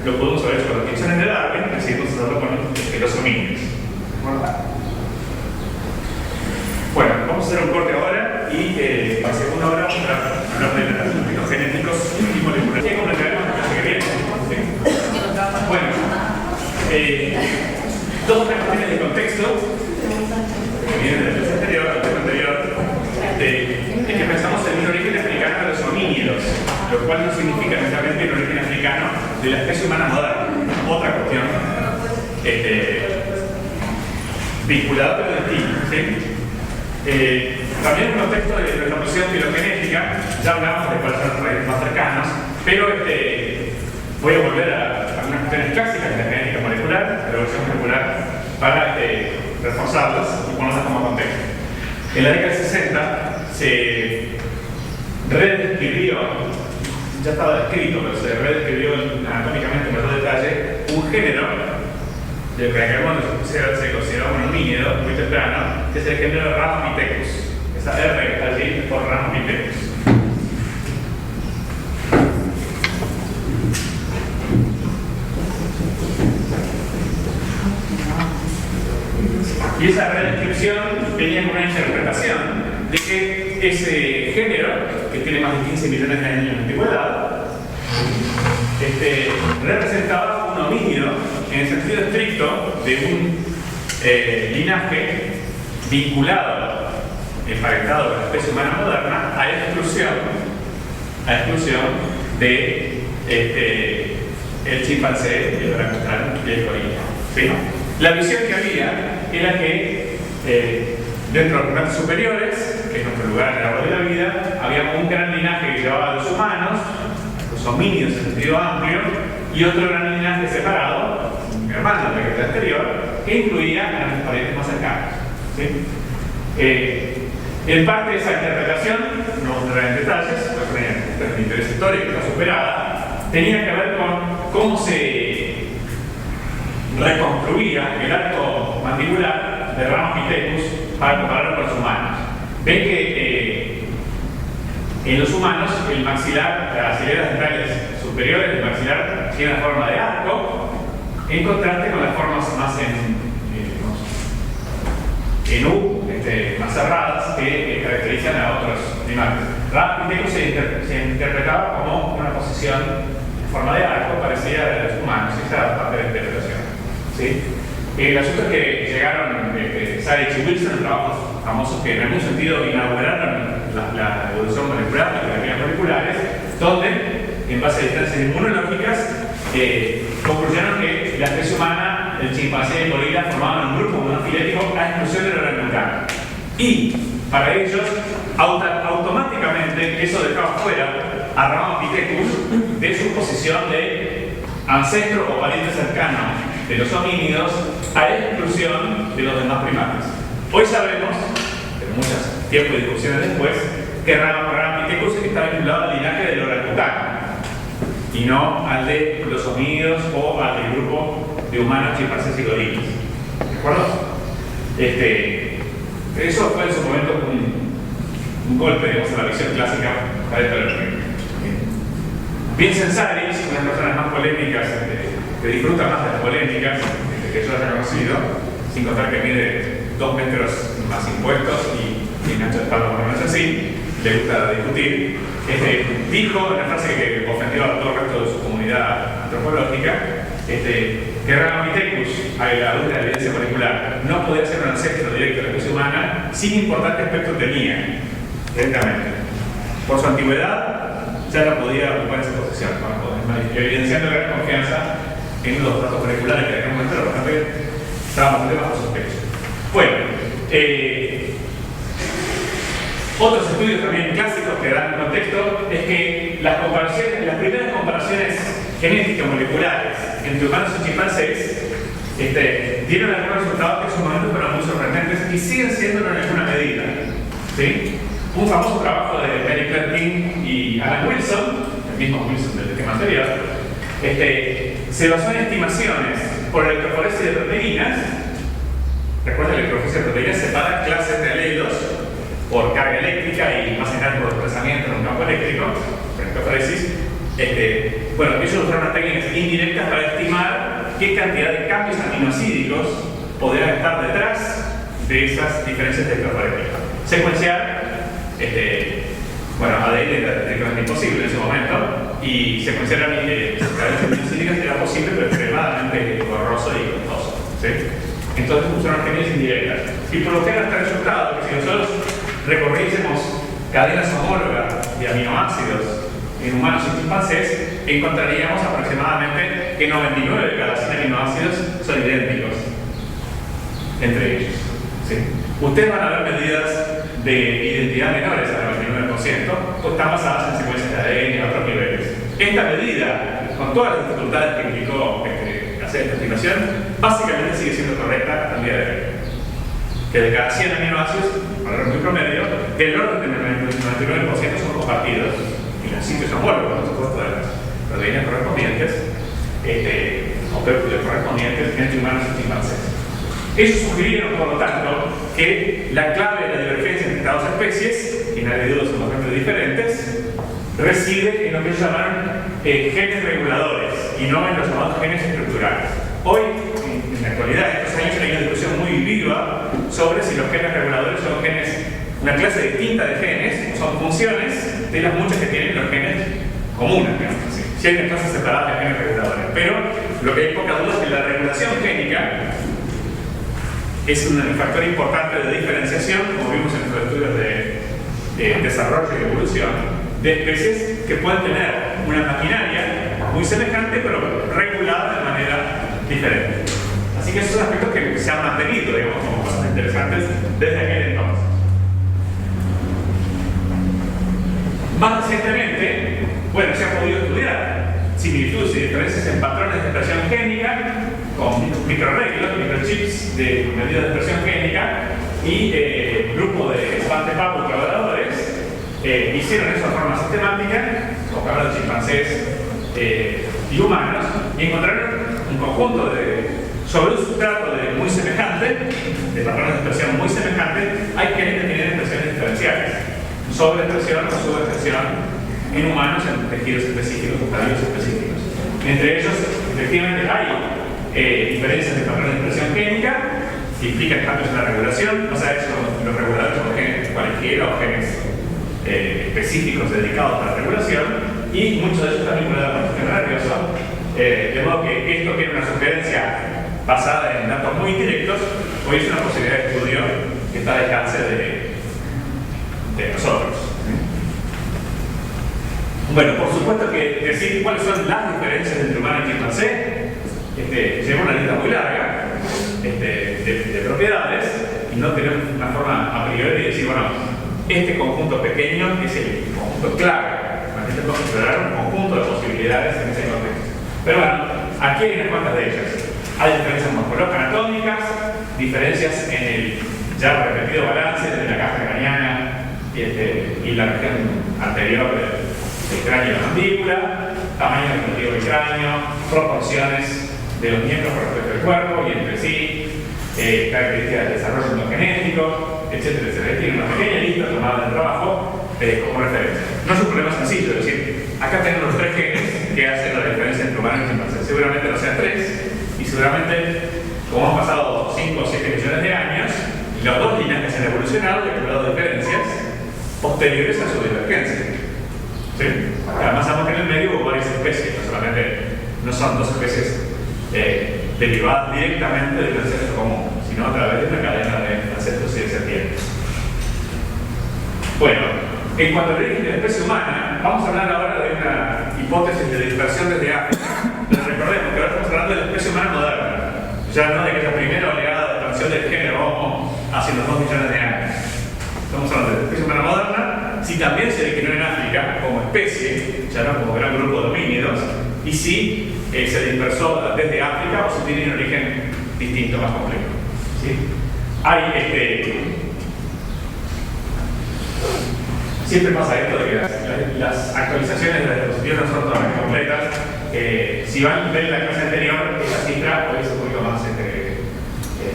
Lo podemos saber con las distinciones de Darwin, que seguimos hablando con los homínidos. Bueno, vamos a hacer un corte ahora y la segunda hora vamos a hablar de los aspectos genéticos y moleculares. ¿Qué completaremos la clase que viene? ¿Sí? Bueno, dos cuestiones de contexto que vienen del texto anterior, del tema anterior, es que pensamos en un origen africano de los homínidos, lo cual no significa necesariamente el origen africano de la especie humana moderna. Otra cuestión vinculada pero distinta, ¿sí? También en un contexto de reconstrucción filogenética, ya hablamos de cuáles son los raíces más cercanos, pero voy a volver a algunas cuestiones clásicas de la genética molecular, de la evolución molecular, para reforzarlas y ponerlas como contexto. En la década del 60 se redescribió, ya estaba descrito, pero se redescribió anatómicamente con más detalle, un género de lo que se consideraba un homínido muy temprano, que es el género Ramapithecus. Esa R que está allí es por Ramapithecus. Y esa redescripción venía con una interpretación de que ese tiene más de 15 millones de años de antigüedad, representaba un homínido en el sentido estricto de un linaje vinculado, emparentado con la especie humana moderna, a exclusión de el chimpancé, el orangután y el gorila. ¿Sí? La visión que había era que dentro de los primates superiores, que es nuestro lugar en el árbol de la vida, había un gran linaje que llevaba a los humanos, los homínidos en sentido amplio, y otro gran linaje separado, un hermano del que anterior, que incluía a los parientes más cercanos. ¿Sí? En parte de esa interpretación, no entraré en detalles, pues mi interés histórico está superada, tenía que ver con cómo se reconstruía el arco mandibular de Ramapithecus para compararlo con los humanos. Ven que en los humanos el maxilar, las hileras dentales superiores del maxilar tienen la forma de arco, en contraste con las formas más en U, más cerradas, que caracterizan a otros primates. Ramapithecus se interpretaba como una posición en forma de arco parecida a los humanos. Esa parte de la interpretación. ¿Sí? El asunto es que llegaron Saric y Wilson, trabajos famosos que en algún sentido inauguraron la evolución molecular, las terapias moleculares, donde, en base a distancias inmunológicas, concluyeron que la especie humana, el chimpancé y el gorila formaban un grupo monofilético a exclusión del orangután. Y para ellos, automáticamente, eso dejaba fuera a Ramapithecus de su posición de ancestro o pariente cercano de los homínidos a exclusión de los demás primates. Hoy sabemos, pero muchos tiempos de discusiones después, que Ramapithecus está vinculado al linaje del orangután y no al de los homínidos o al del grupo de humanos, chimpancés y gorilas. ¿De acuerdo? Eso fue en su momento un golpe, digamos, a la visión clásica para el paleontológico. Vincent Saric, una de las personas más polémicas, que disfruta más de las polémicas que yo haya conocido, sin contar que mide 2 metros más impuestos y un ancho de espalda más o menos así, le gusta discutir, dijo una frase que ofendió a todo el resto de su comunidad antropológica, que Ramapithecus, a la luz de la evidencia molecular, no podía ser un ancestro directo de la especie humana sin importar qué aspecto tenía directamente. Por su antigüedad, ya no podía ocupar esa posición, evidenciando la confianza en los datos moleculares que dejamos entrar, bastante, estaba bastante bajo sospecha. Bueno, otros estudios también clásicos que dan contexto es que las primeras comparaciones genéticas moleculares entre humanos y chimpancés dieron algunos resultados que en su momento fueron muy sorprendentes y siguen siendo en alguna medida. ¿Sí? Un famoso trabajo de Mary Claire King y Alan Wilson, el mismo Wilson del tema anterior, se basó en estimaciones por electroforesis de proteínas. Recuerda, la electroforesis de proteínas separa clases de alelos por carga eléctrica y más en por desplazamiento en un campo eléctrico, por electroforesis. Bueno, ellos usaron técnicas indirectas para estimar qué cantidad de cambios aminoácidos podrían estar detrás de esas diferencias de electroforéticas. Secuenciar, bueno, ADN era técnicamente imposible en ese momento, y secuenciar cadenas aminoácidas era posible, pero extremadamente borroso y costoso. ¿Sí? Entonces usaron técnicas indirectas. Y produjeron hasta el resultado que si nosotros recorriésemos cadenas homólogas de aminoácidos en humanos y chimpancés, encontraríamos aproximadamente que 99 de cada 100 aminoácidos son idénticos entre ellos. ¿Sí? Ustedes van a ver medidas de identidad menores al 99%, pues están basadas en secuencias de ADN a otros niveles. Esta medida, con todas las dificultades que implicó hacer esta estimación, básicamente sigue siendo correcta al día de hoy. Que de cada 100 aminoácidos, valor muy promedio, del orden del 99% son compartidos en los sitios homólogos, por supuesto, de las proteínas correspondientes, o péptidos correspondientes entre humanos y chimpancés. Ellos sugirieron, por lo tanto, que la clave de la divergencia entre estas dos especies, que nadie duda son bastante diferentes, reside en lo que ellos llamaron genes reguladores y no en los llamados genes estructurales. Hoy, en la actualidad, en estos años hay una discusión muy viva sobre si los genes reguladores son genes, una clase distinta de genes, son funciones de las muchas que tienen los genes comunes, digamos así. Sí hay unas clases separadas de genes reguladores, pero lo que hay poca duda es que la regulación génica es un factor importante de diferenciación, como vimos en nuestros estudios de desarrollo y evolución, de especies que pueden tener una maquinaria muy semejante, pero regulada de manera diferente. Así que esos son aspectos que se han mantenido, digamos, como cosas interesantes desde aquel entonces. Más recientemente, bueno, se ha podido estudiar similitudes y diferencias en patrones de expresión génica con microarreglos, microchips de medida de expresión génica, y un grupo de Svante Papu colaboradores hicieron eso de forma sistemática, buscaron chimpancés y humanos, y encontraron un conjunto sobre un sustrato muy semejante, de patrones de expresión muy semejante, hay genes que tienen expresiones diferenciales, sobreexpresión o subexpresión en humanos, en tejidos específicos, estadios específicos. Entre ellos, efectivamente, hay diferencias de patrones de expresión génica que implican cambios en la regulación, o sea, eso los reguladores son genes cualquiera o genes específicos dedicados a la regulación, y muchos de ellos están vinculados al sistema nervioso, de modo que esto tiene una sugerencia basada en datos muy indirectos. Hoy es una posibilidad de estudio que está al alcance de nosotros. Bueno, por supuesto que decir cuáles son las diferencias entre humano y chimpancé lleva una lista muy larga de propiedades, y no tenemos una forma a priori de decir, bueno, este conjunto pequeño es el conjunto clave. Intentamos explorar un conjunto de posibilidades en ese contexto. Pero bueno, aquí hay unas cuantas de ellas. Hay diferencias morfológico-anatómicas, diferencias en el ya repetido balance entre la caja craneana y la región anterior del cráneo y la mandíbula, tamaño relativo del cráneo, proporciones de los miembros con respecto al cuerpo y entre sí, características del desarrollo endogenético, etcétera, etcétera. Tiene una pequeña lista tomada del trabajo como referencia. No es un problema sencillo, es decir, acá tenemos los tres genes que hacen la diferencia entre humano y chimpancé. Seguramente no sean tres, y seguramente, como han pasado 5 o 7 millones de años, los dos linajes han evolucionado y han creado diferencias posteriores a su divergencia. ¿Sí? Además, sabemos que en el medio hubo varias especies, no son dos especies derivadas directamente del ancestro común, sino a través de una cadena de ancestros y descendientes. Bueno, en cuanto al origen de la especie humana, vamos a hablar ahora de una hipótesis de dispersión desde África. Pero recordemos que ahora estamos hablando de la especie humana moderna, ya no de aquella primera oleada de expansión del género Homo hace unos 2 millones de años. Estamos hablando de la especie humana moderna, si también se originó en África como especie, ya no como gran grupo de homínidos, y si se dispersó desde África o si tiene un origen distinto, más complejo. ¿Sí? Siempre pasa esto de que las actualizaciones de las diapositivas no son todas completas. Si van a ver la clase anterior, esa cifra hoy es un poquito más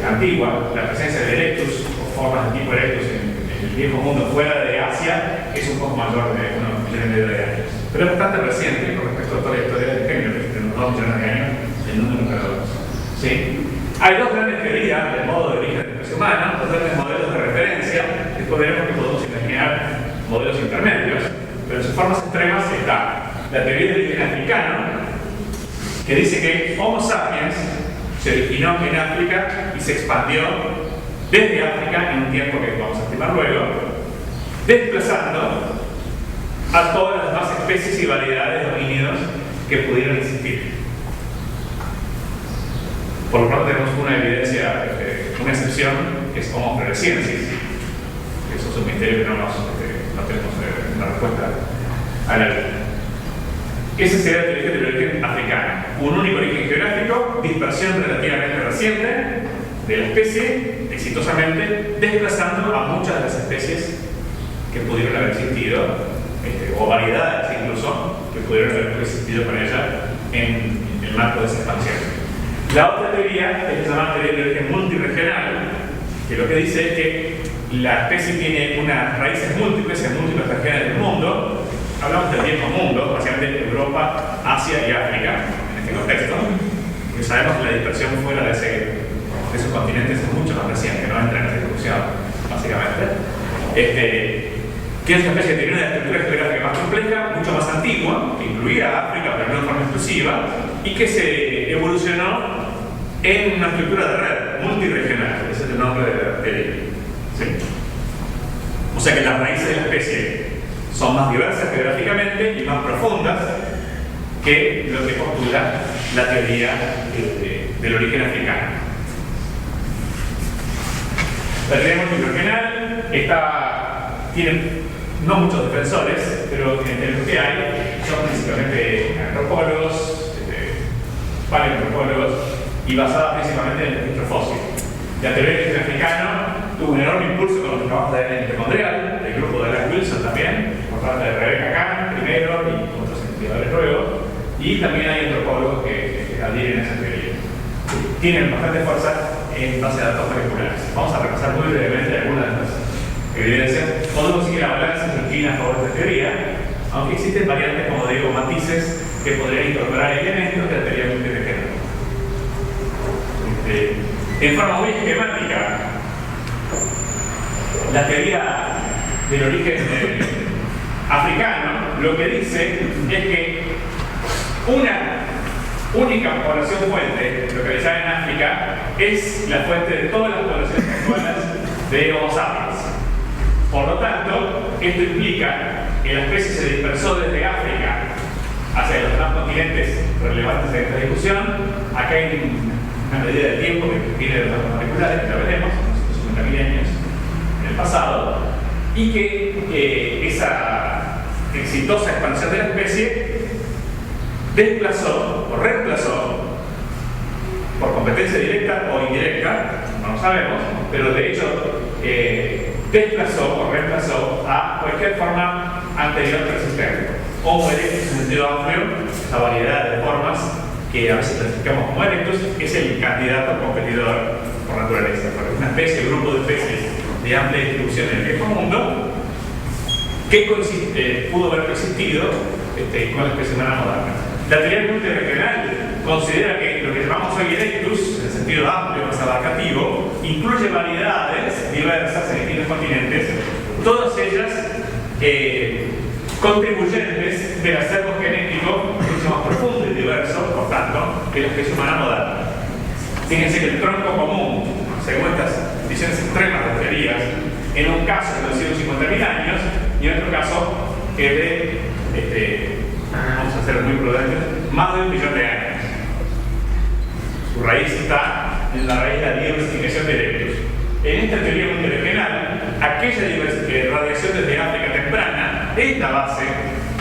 antigua. La presencia de erectus o formas de tipo erectus en el viejo mundo fuera de Asia es un poco mayor de unos millones de años. Pero es bastante reciente con respecto a toda la historia del género, que en unos 2 millones de años el número nunca lo vemos. ¿Sí? Hay dos grandes teorías del modo de origen de la especie humana, dos grandes modelos de referencia. Después veremos que podemos imaginar modelos intermedios, pero en sus formas extremas está la teoría del origen africano, que dice que Homo sapiens se originó en África y se expandió desde África en un tiempo que vamos a estimar luego, desplazando a todas las demás especies y variedades de homínidos que pudieron existir. Por lo tanto, tenemos una evidencia, una excepción, que es Homo floresiensis. Eso es un misterio que no tenemos una respuesta a la vida. Ese sería el origen del origen africano. Un único origen geográfico, dispersión relativamente reciente de la especie, exitosamente desplazando a muchas de las especies que pudieron haber existido, o variedades incluso, que pudieron haber existido con ella en el marco de esa expansión. La otra teoría es la llamada teoría del origen multiregional, que lo que dice es que la especie tiene unas raíces múltiples en múltiples regiones del mundo. Hablamos del viejo mundo, básicamente Europa, Asia y África, en este contexto. Y sabemos que la dispersión fuera de esos continentes es mucho más reciente, no entra en esa discusión, básicamente. Que es una especie que tiene una estructura geográfica más incluía África, pero no de forma exclusiva, y que se evolucionó en una estructura de red multirregional. Ese es el nombre de la bacteria. ¿Sí? O sea que las raíces de la especie son más diversas geográficamente y más profundas que lo que postula la teoría del origen africano. La teoría multirregional tiene no muchos defensores, pero entre los que hay son principalmente antropólogos, paleoantropólogos, y basada principalmente en el registro fósil. La teoría del origen africano tuvo un enorme impulso con los trabajos de ADN mitocondrial, del grupo de Alan Wilson también, por parte de Rebecca Kahn primero y otros investigadores luego, y también hay antropólogos que adhieren a esa teoría. Tienen bastante fuerza en base a datos moleculares. Vamos a repasar muy brevemente algunas de las evidencias. Podemos seguir la balanza inclina a favor de esta teoría, aunque existen variantes, como digo, matices que podrían incorporar elementos de la teoría multirregional. En forma muy esquemática, la teoría del origen africano lo que dice es que una única población fuente localizada en África es la fuente de todas las poblaciones actuales de Homo sapiens. Por lo tanto, esto implica que la especie se dispersó desde África hacia los demás continentes relevantes de esta discusión. Acá hay una medida de tiempo que viene de los datos moleculares, que ya veremos, unos 150.000 años en el pasado, y que esa exitosa expansión de la especie desplazó o reemplazó, por competencia directa o indirecta, no lo sabemos, pero de hecho desplazó o reemplazó a cualquier forma anterior persistente. Homo erectus, en sentido amplio, esa variedad de formas que a veces clasificamos como erectus, es el candidato competidor por naturaleza. Porque es una especie, un grupo de especies de amplia distribución en el viejo mundo que pudo haber coexistido con la especie humana moderna. La teoría multirregional considera que lo que llamamos hoy erectus, en el sentido amplio, más abarcativo, incluye variedades diversas en distintos continentes, todas ellas contribuyentes del acervo genético mucho más profundo y diverso, por tanto, que la especie humana moderna. Fíjense que el tronco común, según estas visiones extremas de teorías, en un caso es de 150.000 años y en otro caso es de, vamos a ser muy prudentes, más de 1 millón de años. Su raíz está en la raíz de la diversificación de erectus. En esta teoría multirregional, aquella radiación desde África temprana es la base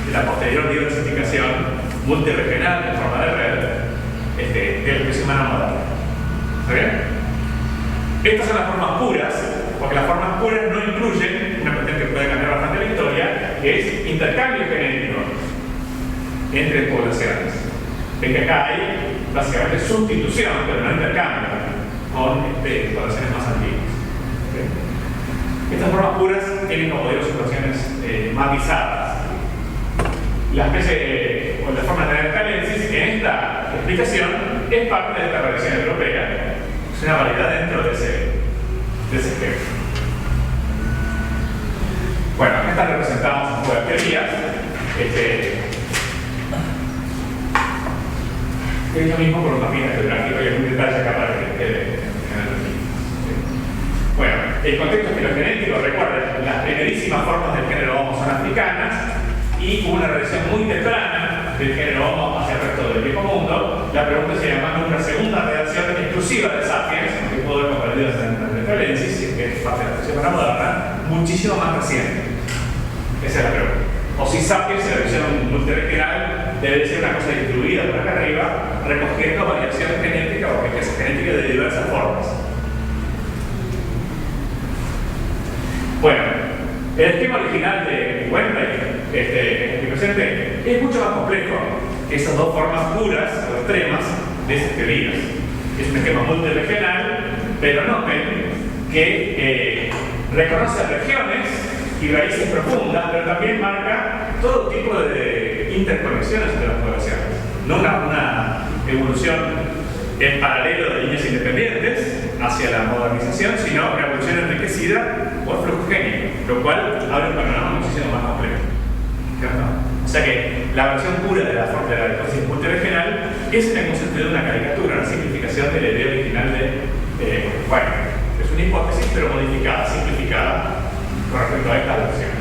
de la posterior diversificación multirregional en forma de red de la especie humana moderna. ¿Está bien? Estas son las formas puras, porque las formas puras no incluyen una cuestión que puede cambiar bastante la historia, que es intercambio genético entre poblaciones. Ven que acá hay básicamente sustitución, pero no intercambio, con poblaciones más antiguas. ¿Sí? Estas formas puras tienen, como digo, situaciones matizadas. La especie, o la forma de Calensis, en esta explicación, es parte de esta variación europea. Es una variedad dentro de ese espectro. Bueno, acá están representadas un poco de teorías. Es lo mismo con un mapita geográfico y algún detalle acá para que quede. Bueno, el contexto filogenético, recuerden, las primerísimas formas del género Homo son africanas y hubo una relación muy temprana del género Homo hacia el resto del viejo mundo. La pregunta se llama una segunda relación exclusiva de Sapiens, que pudo haber comprendido en la Calensis, que es parte de la especie humana moderna, muchísimo más reciente. Esa es la pregunta. O si Sapiens, en la visión multirregional, debe ser una cosa distribuida por acá arriba, recogiendo variación genética o riqueza genética de diversas formas. Bueno, el esquema original de Wainwright, en presente, es mucho más complejo que esas dos formas puras o extremas de esas teorías. Es un esquema multirregional, pero noten que reconoce regiones y raíces profundas, pero también marca todo tipo de interconexiones entre las poblaciones. No una evolución en paralelo de líneas independientes hacia la modernización, sino una evolución enriquecida por flujo génico, lo cual abre un panorama muchísimo más complejo. O sea que la versión pura de la hipótesis multiregional es en algún sentido una caricatura, una simplificación de la idea original de Weiner. Es una hipótesis, pero modificada, simplificada con respecto a esta versión.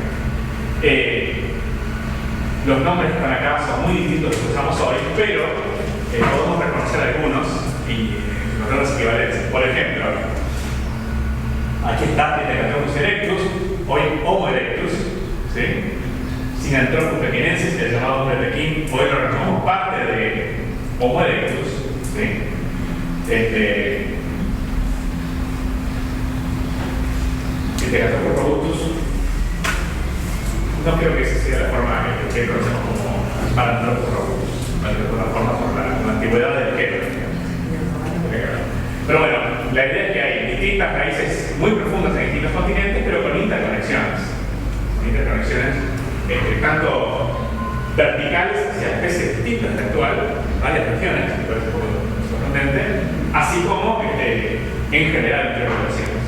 Los nombres que están acá son muy distintos de los que usamos hoy, pero podemos reconocer algunos y encontrar las equivalencias. Por ejemplo, aquí está Heterotropus erectus, hoy Homo erectus, ¿sí? Sinanthropus pekinensis, el llamado hombre de Pekín, hoy lo retomamos parte de Homo erectus, ¿sí? Heterotropus robustus, no creo que esa sea la forma que conocemos como Paranthropus robustus, de alguna forma por la antigüedad del género. Pero bueno, la idea es que hay distintas raíces muy profundas en distintos continentes, pero con interconexiones. Tanto verticales hacia especies distintas de actual, varias regiones, que parece un poco sorprendente, así como en general interconexiones.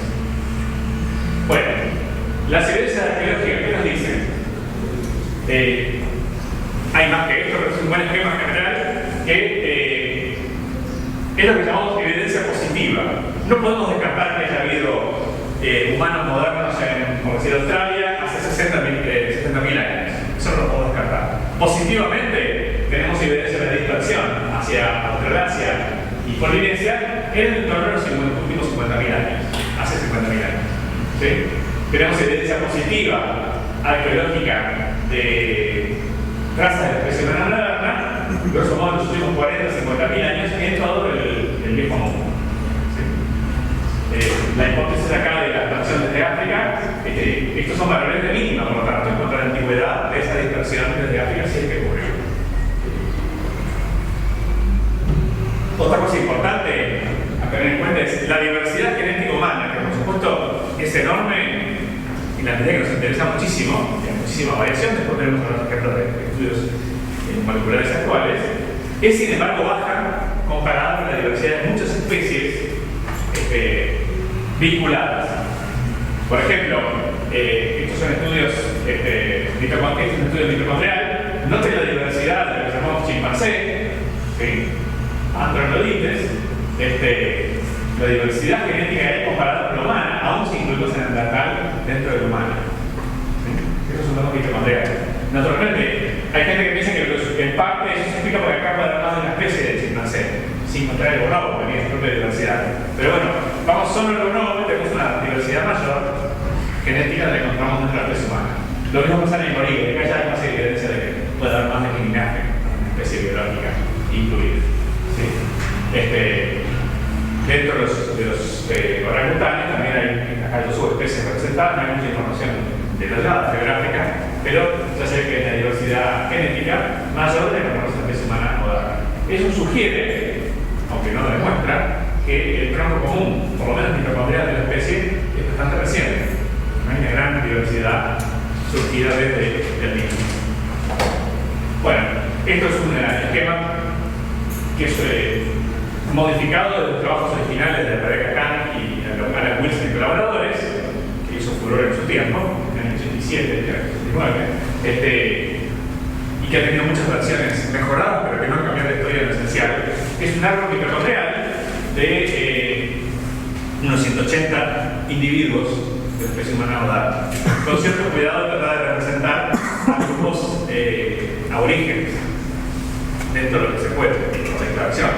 Bueno, las evidencias arqueológicas que nos dicen, hay más que esto, pero es un buen esquema general que es lo que llamamos evidencia positiva. No podemos descartar que haya habido humanos modernos en, como decía, Australia hace 60.000 años. Eso no lo podemos descartar. Positivamente, tenemos evidencia de dispersión hacia Australasia y Polinesia en el torno de los últimos 50.000 años, hace 50.000 años. ¿Sí? Tenemos evidencia positiva arqueológica de razas de la especie humana moderna, grosso modo en los últimos 40-50.000 años en todo el viejo mundo. ¿Sí? La hipótesis acá de la expansión desde África, estos son valores de mínima, por lo tanto, en cuanto a la antigüedad de esa dispersión desde África, sí es que ocurrió. Otra cosa importante a tener en cuenta es la diversidad genética humana, que por supuesto es enorme en la medida que nos interesa muchísimo, y hay muchísima variación, después veremos algunos ejemplos de estudios moleculares actuales, es sin embargo baja comparada con la diversidad de muchas especies vinculadas. Por ejemplo, estos son estudios mitocondrial, noten la diversidad de lo que llamamos chimpancé, ¿sí? Andronodites, la diversidad genética que hay comparada con la humana, aún sin incluirlos en el natal dentro del humano. ¿Sí? Esos son los mitocondriales. Naturalmente, hay gente que piensa que en parte eso se explica porque acá puede haber más de una especie de chimpancé, sin contar el bonobo, que tiene su propia diversidad. Pero bueno, vamos solo al bonobo, tenemos una diversidad mayor genética de la que encontramos dentro de la especie humana. Lo mismo pasa en el gorila, acá ya hay más evidencia de que puede haber más de linaje, una especie biológica incluida. ¿Sí? Dentro de los orangutanes también hay dos subespecies representadas, no hay mucha información detallada, geográfica, pero ya se ve que hay una diversidad genética mayor de la que conocemos la especie humana moderna. Eso sugiere, aunque no lo demuestra, que el tronco común, por lo menos mitocondrial de la especie, es bastante reciente. No hay una gran diversidad surgida desde el mismo. Bueno, esto es un esquema que es modificado de los trabajos originales de Rebecca Kahn y Alan Wilson y colaboradores, que hizo furor en su tiempo, en el 87 y el 89, y que ha tenido muchas versiones mejoradas, pero que no han cambiado la historia en lo esencial. Es un árbol mitocondrial de unos 180 individuos de la especie humana moderna, con cierto cuidado de tratar de representar a grupos aborígenes dentro de lo que se puede, por la declaración,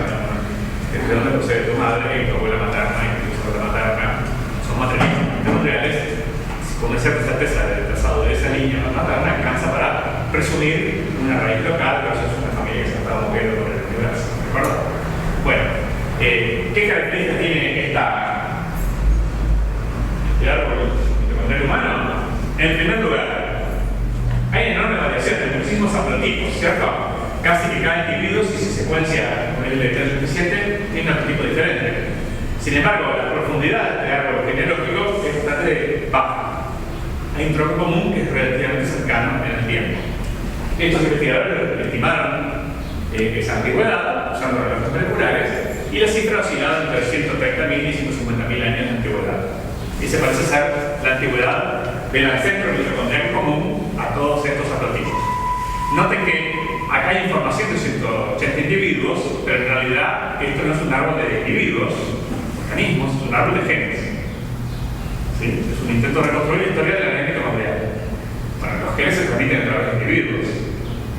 de dónde procede tu madre y tu abuela materna y tu abuela materna, son matrimoniales con una cierta certeza del trazado de esa línea materna alcanza para presumir una raíz local versus una familia que se ha estado moviendo por el universo, ¿de acuerdo? Bueno, ¿qué características tiene este árbol mitocondrial humano? En primer lugar, hay enorme variación de muchísimos haplotipos, ¿cierto? Casi que cada individuo, si se secuencia con el letrero suficiente, tiene un haplotipo diferente. Sin embargo, la profundidad de este árbol genealógico es bastante baja. Hay un tronco común que es relativamente cercano en el tiempo. Estos investigadores estimaron esa antigüedad usando relojes moleculares y la cifra oscilaba entre 130.000 y 150.000 años de antigüedad. Y se parece ser la antigüedad del ancestro mitocondrial común a todos estos haplotipos. Noten que árbol de individuos, organismos, es un árbol de genes. ¿Sí? Es un intento de reconstruir la historia de la genética mundial. Bueno, los genes se transmiten a través de individuos.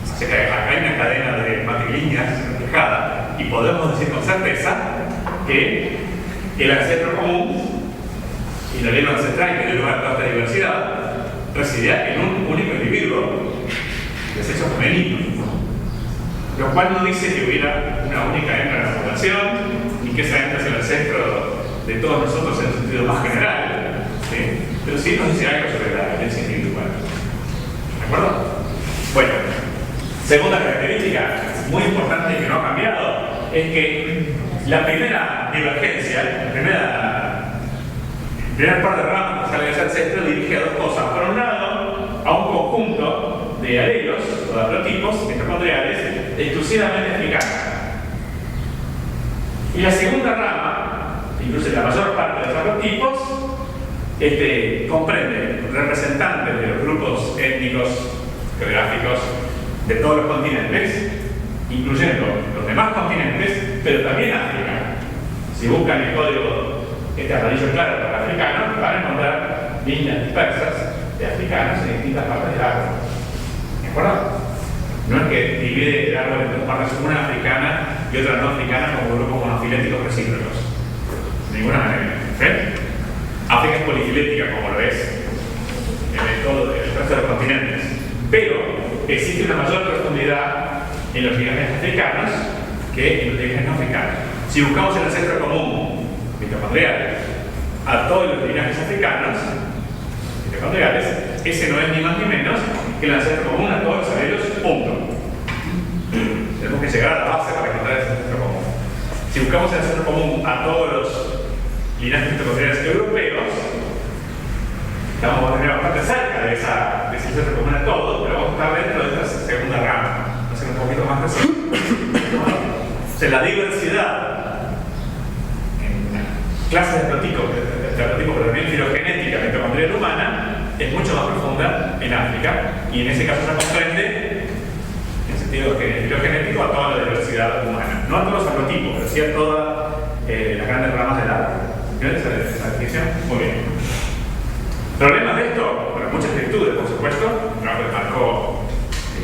Así que acá hay una cadena de matrilineas reflejada y podemos decir con certeza que el ancestro común y la lengua ancestral que dio lugar a toda esta diversidad residía en un único individuo de sexo femenino, lo cual no dice que hubiera una única hembra en la población ni que esa hembra sea el ancestro de todos nosotros en un sentido más general, ¿sí? Pero sí nos dice algo sobre la violencia individual. ¿De acuerdo? Bueno, segunda característica muy importante y que no ha cambiado es que la primera divergencia, el primer par de ramas que sale de ese ancestro dirige a dos cosas. Por un lado, a un conjunto de alelos o de haplotipos mitocondriales exclusivamente africanos. Y la segunda rama, incluso la mayor parte de los haplotipos, comprende representantes de los grupos étnicos, geográficos de todos los continentes, incluyendo los demás continentes, pero también África. Si buscan el código amarillo claro para africanos, van a encontrar líneas dispersas de africanos en distintas partes del árbol. ¿De acuerdo? No es que divide el árbol en dos partes, una africana y otra no africana como grupos monofiléticos recíprocos. De ninguna manera. ¿Sí? África es polifilética, como lo es en todo el resto de los continentes. Pero existe una mayor profundidad en los linajes africanos que en los linajes no africanos. Si buscamos el ancestro común mitocondrial a todos los linajes africanos mitocondriales, ese no es ni más ni menos que el ancestro común a todos los alelos, punto. Tenemos que llegar a la base para encontrar ese ancestro común. Si buscamos el ancestro común a todos los linajes mitocondriales europeos, estamos bastante cerca de ese ancestro común a todos, pero vamos a estar dentro de esta segunda rama, va a ser un poquito más preciso. O sea, la diversidad clases de haplotipo, pero también filogenética mitocondrial humana es mucho más profunda en África y en ese caso se comprende en sentido filogenético a toda la diversidad humana, no a todos los haplotipos, pero sí a todas las grandes ramas del árbol. ¿Entiendes esa definición? Muy bien. Problemas de esto, bueno, muchas virtudes, por supuesto, un trabajo que marcó,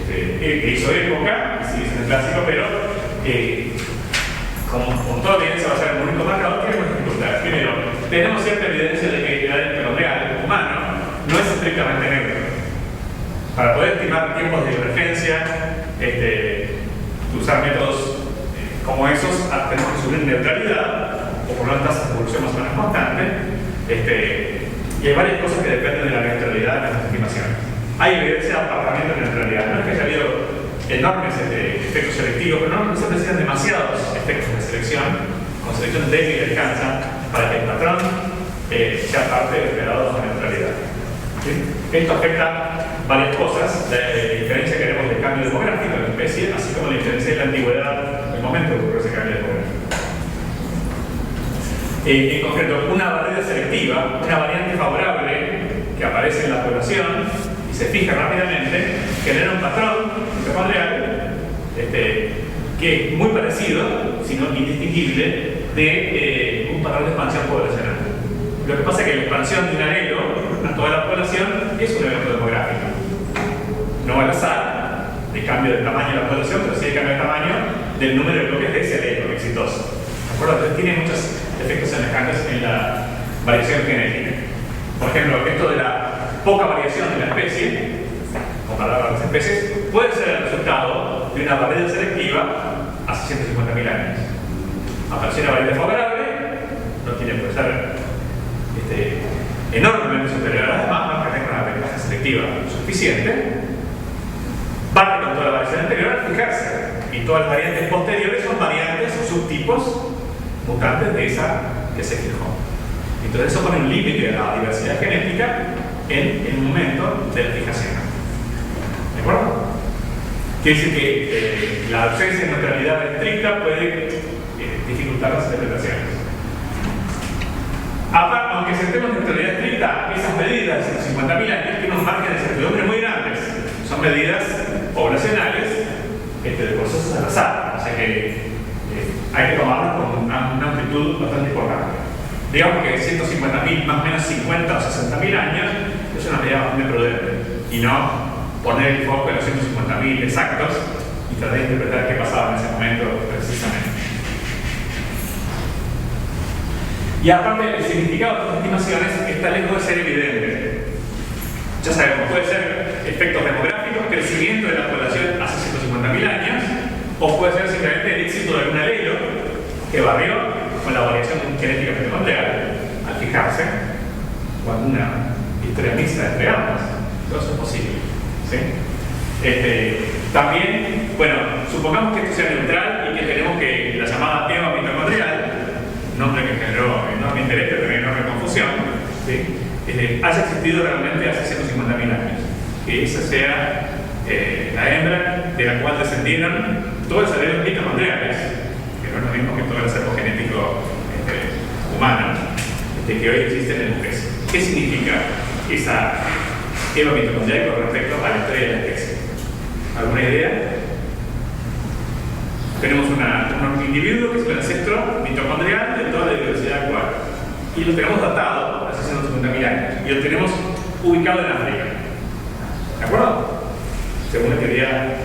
que hizo época, y sigue siendo el clásico, pero como toda evidencia va a ser el único marcador, tiene muchas dificultades. Primero, tenemos cierta evidencia de que el ADN mitocondrial humano no es estrictamente negro. Para poder estimar tiempos de divergencia, usar métodos como esos, tenemos que subir neutralidad, o por una tasa de evolución más o menos constante, y hay varias cosas que dependen de la neutralidad de las estimaciones. Hay evidencia de apartamiento de neutralidad, no es que haya habido enormes efectos selectivos, pero no se necesitan demasiados efectos de selección, con selección débil alcanza para que el patrón sea parte del esperado de neutralidad. ¿Sí? Esto afecta varias cosas, la diferencia que haremos del cambio demográfico de la especie, así como la diferencia de la antigüedad del momento que ocurrió ese cambio demográfico. En concreto, una barrera selectiva, una variante favorable que aparece en la población y se fija rápidamente, genera un patrón mitocondrial que es muy parecido, sino indistinguible, de un patrón de expansión poblacional. Lo que pasa es que la expansión de un alelo a toda la población es un evento demográfico. No al azar, de cambio de tamaño de la población, pero sí de cambio de tamaño del número de bloques de ese alelo exitoso. ¿De acuerdo? Entonces tiene muchos efectos semejantes en la variación genética. Por ejemplo, esto de la poca variación de la especie, comparada con las especies, puede ser el resultado de una barrera selectiva hace 150.000 años. Apareció una variante favorable, no tiene por ser enormemente superior a las demás, no que tenga una ventaja selectiva suficiente, parte con toda la variación anterior al fijarse, y todas las variantes posteriores son variantes o subtipos mutantes de esa que se fijó. Entonces eso pone un límite a la diversidad genética en el momento de la fijación. ¿De acuerdo? Quiere decir que la ausencia de neutralidad estricta puede dificultar las interpretaciones. Aunque aceptemos neutralidad estricta, esas medidas en 50.000 años tienen un margen de incertidumbre muy grandes. Son medidas poblacionales de procesos al azar. O sea que hay que tomarlos con una amplitud bastante importante. Digamos que 150.000, más o menos 50 o 60.000 años, es una medida bastante prudente. Y no poner el foco en los 150.000 exactos y tratar de interpretar qué pasaba en ese momento precisamente. Y aparte, el significado de estas estimaciones está lejos de ser evidente. Ya sabemos, puede ser efectos demográficos, crecimiento de la población hace 150.000 años, o puede ser simplemente el éxito de algún alelo que barrió con la variación genética mitocondrial, al fijarse, o alguna historia mixta entre ambas. Todo eso es posible. ¿Sí? También, bueno, supongamos que esto sea neutral y que tenemos que la llamada EVA mitocondrial, nombre que generó enorme interés pero también enorme confusión, ¿sí? Haya existido realmente hace 150.000 años. Que esa sea la hembra de la cual descendieron todos los alelos mitocondriales, que no es lo mismo que todo el acervo genético humano que hoy existe en el especie. ¿Qué significa esa EVA mitocondrial con respecto a la historia de la especie? ¿Alguna idea? Tenemos un individuo que es el ancestro mitocondrial de toda la diversidad actual. Y lo tenemos datado hace 150.000 años. Y lo tenemos ubicado en África. ¿De acuerdo? Según la teoría,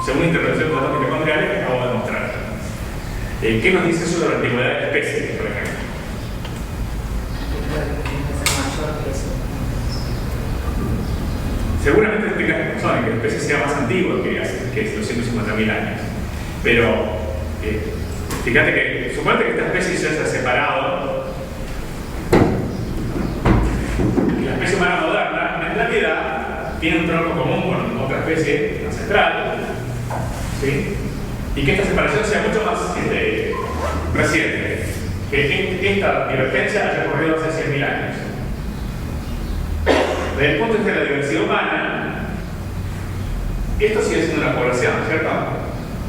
según la interpretación de los datos mitocondriales que acabo de mostrar. ¿Qué nos dice eso de la antigüedad de la especie, por ejemplo? Seguramente explica que la especie sea más antigua que los 150.000 años. Pero, fíjate que, suponete que esta especie ya se ha separado. Y la especie humana moderna, en realidad, tiene un tronco común con otra especie ancestral. ¿Sí? Y que esta separación sea mucho más reciente. Que esta divergencia haya ocurrido hace 100.000 años. Desde el punto de vista de la diversidad humana, esto sigue siendo una población, ¿cierto?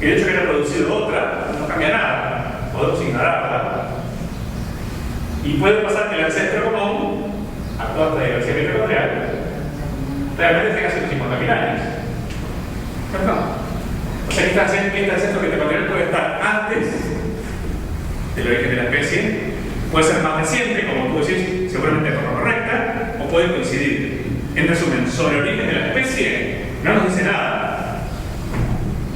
Y el hecho de que haya producido otra no cambia nada, podemos ignorarla. Y puede pasar que el ancestro común a toda esta diversidad mitocondrial realmente tenga 150.000 años. ¿Cierto? O sea que este ancestro mitocondrial puede estar antes del origen de la especie, puede ser más reciente, como tú decís, seguramente de forma correcta, o puede coincidir. En resumen, sobre el origen de la especie no nos dice nada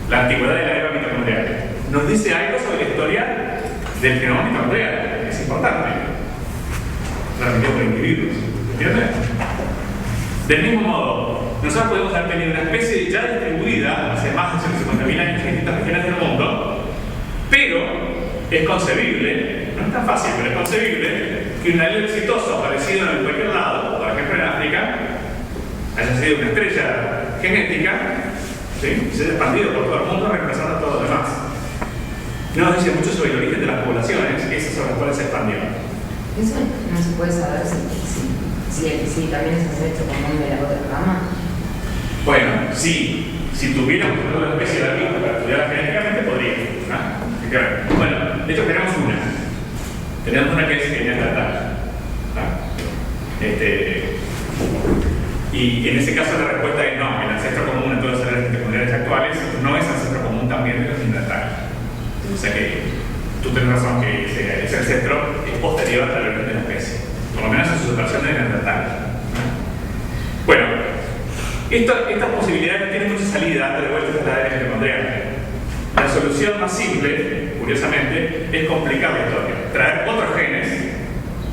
la antigüedad de la EVA mitocondrial. Nos dice algo sobre la historia del genoma mitocondrial, que es importante, transmitido por individuos. ¿Entiendes? Del mismo modo, nosotros podemos haber tenido una especie ya distribuida hace más de 150.000 años en distintas regiones del mundo, pero es concebible, no es tan fácil, pero es concebible que un alelo exitoso aparecido en cualquier lado, por ejemplo en África, haya sido una estrella genética, ¿sí? Y se haya expandido por todo el mundo reemplazando a todos los demás. No nos dice mucho sobre el origen de las poblaciones, esas sobre las cuales se expandió. Eso no se puede saber si también es ancestro común de la otra rama. Bueno, sí, si tuviéramos una especie de algo para estudiarla genéticamente, podría. ¿No? Bueno, de hecho tenemos una. Tenemos una que es neandertal. Y en ese caso la respuesta es no, el ancestro común en todas las áreas mitocondriales actuales no es ancestro común también de los neandertales. O sea que tú tienes razón que ese ancestro es posterior al origen de la especie, por lo menos en su separación de neandertal. Bueno, estas posibilidades tienen mucha salida de vuelta a la área mitocondrial. La solución más simple, curiosamente, es complicar la historia. Traer otros genes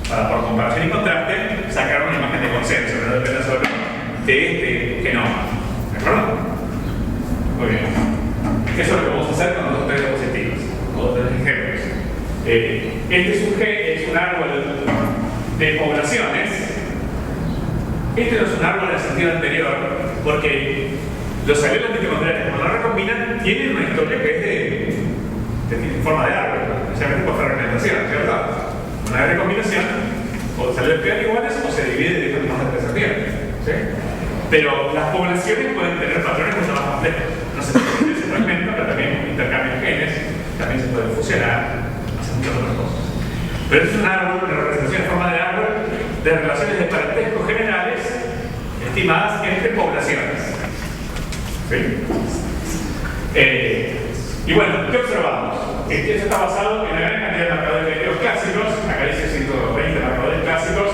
para, por comparación y contraste, sacar una imagen de consenso que no dependa solo de este genoma. ¿De acuerdo? Muy bien. Eso es lo que vamos a hacer con los tres diapositivas, o tres ejemplos. Este es un árbol de poblaciones. Este no es un árbol en el sentido anterior, porque los alelos mitocondriales, cuando lo recombinan, tienen una historia que es de forma de árbol, especialmente por fragmentación, ¿cierto? Una vez recombinación, o salen quedan iguales o se divide de diferentes representaciones, ¿sí? Pero las poblaciones pueden tener patrones mucho más complejos. No se puede ese fragmento, pero también intercambian genes, también se puede fusionar, hacen muchas otras cosas. Pero es un árbol, una representación en forma de árbol de relaciones de parentesco generales estimadas entre poblaciones. ¿Sí? Y bueno, ¿qué observamos? Eso está basado en la gran cantidad de marcadores genéticos clásicos, acá dice 120 marcadores clásicos,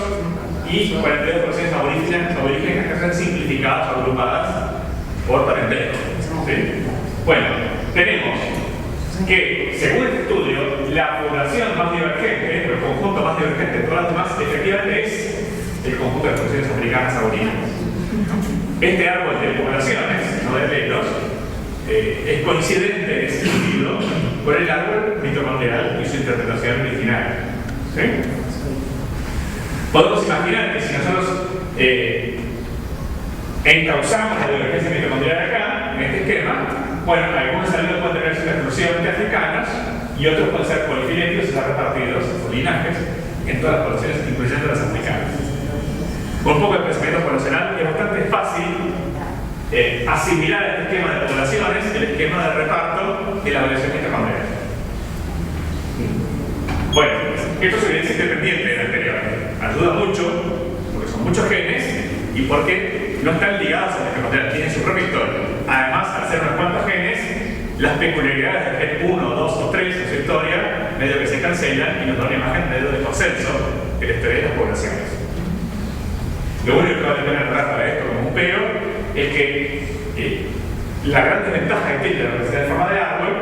y 42% aborígenes que están simplificadas o agrupadas por parentesco. ¿Sí? Bueno, tenemos que, según este estudio, la población más divergente, el conjunto más divergente de todas las demás, efectivamente es el conjunto de poblaciones americanas aborígenes. Este árbol de poblaciones, no de alelos, es coincidente, es incluido por el árbol mitocondrial y su interpretación original. ¿Sí? Podemos imaginar que si nosotros encauzamos la divergencia mitocondrial acá, en este esquema, bueno, algunos alimentos pueden tener ser exclusivamente africanos y otros pueden ser polifiléticos y estar repartidos por linajes en todas las poblaciones, incluyendo las africanas. Con un poco de pensamiento poblacional es bastante fácil asimilar a este esquema de poblaciones el esquema de reparto de la variación mitocondrial. Bueno, esto es evidencia independiente del anterior. Ayuda mucho porque son muchos genes y porque no están ligados a la mitocondrial, tienen su propia historia. Además, al ser unos cuantos genes, las peculiaridades del gen 1, 2 o 3 en su historia medio que se cancelan y nos da una imagen medio de consenso de la historia de las poblaciones. Lo único que vale la pena notar para esto como un pero es que la gran desventaja que tiene la diversidad de forma de árbol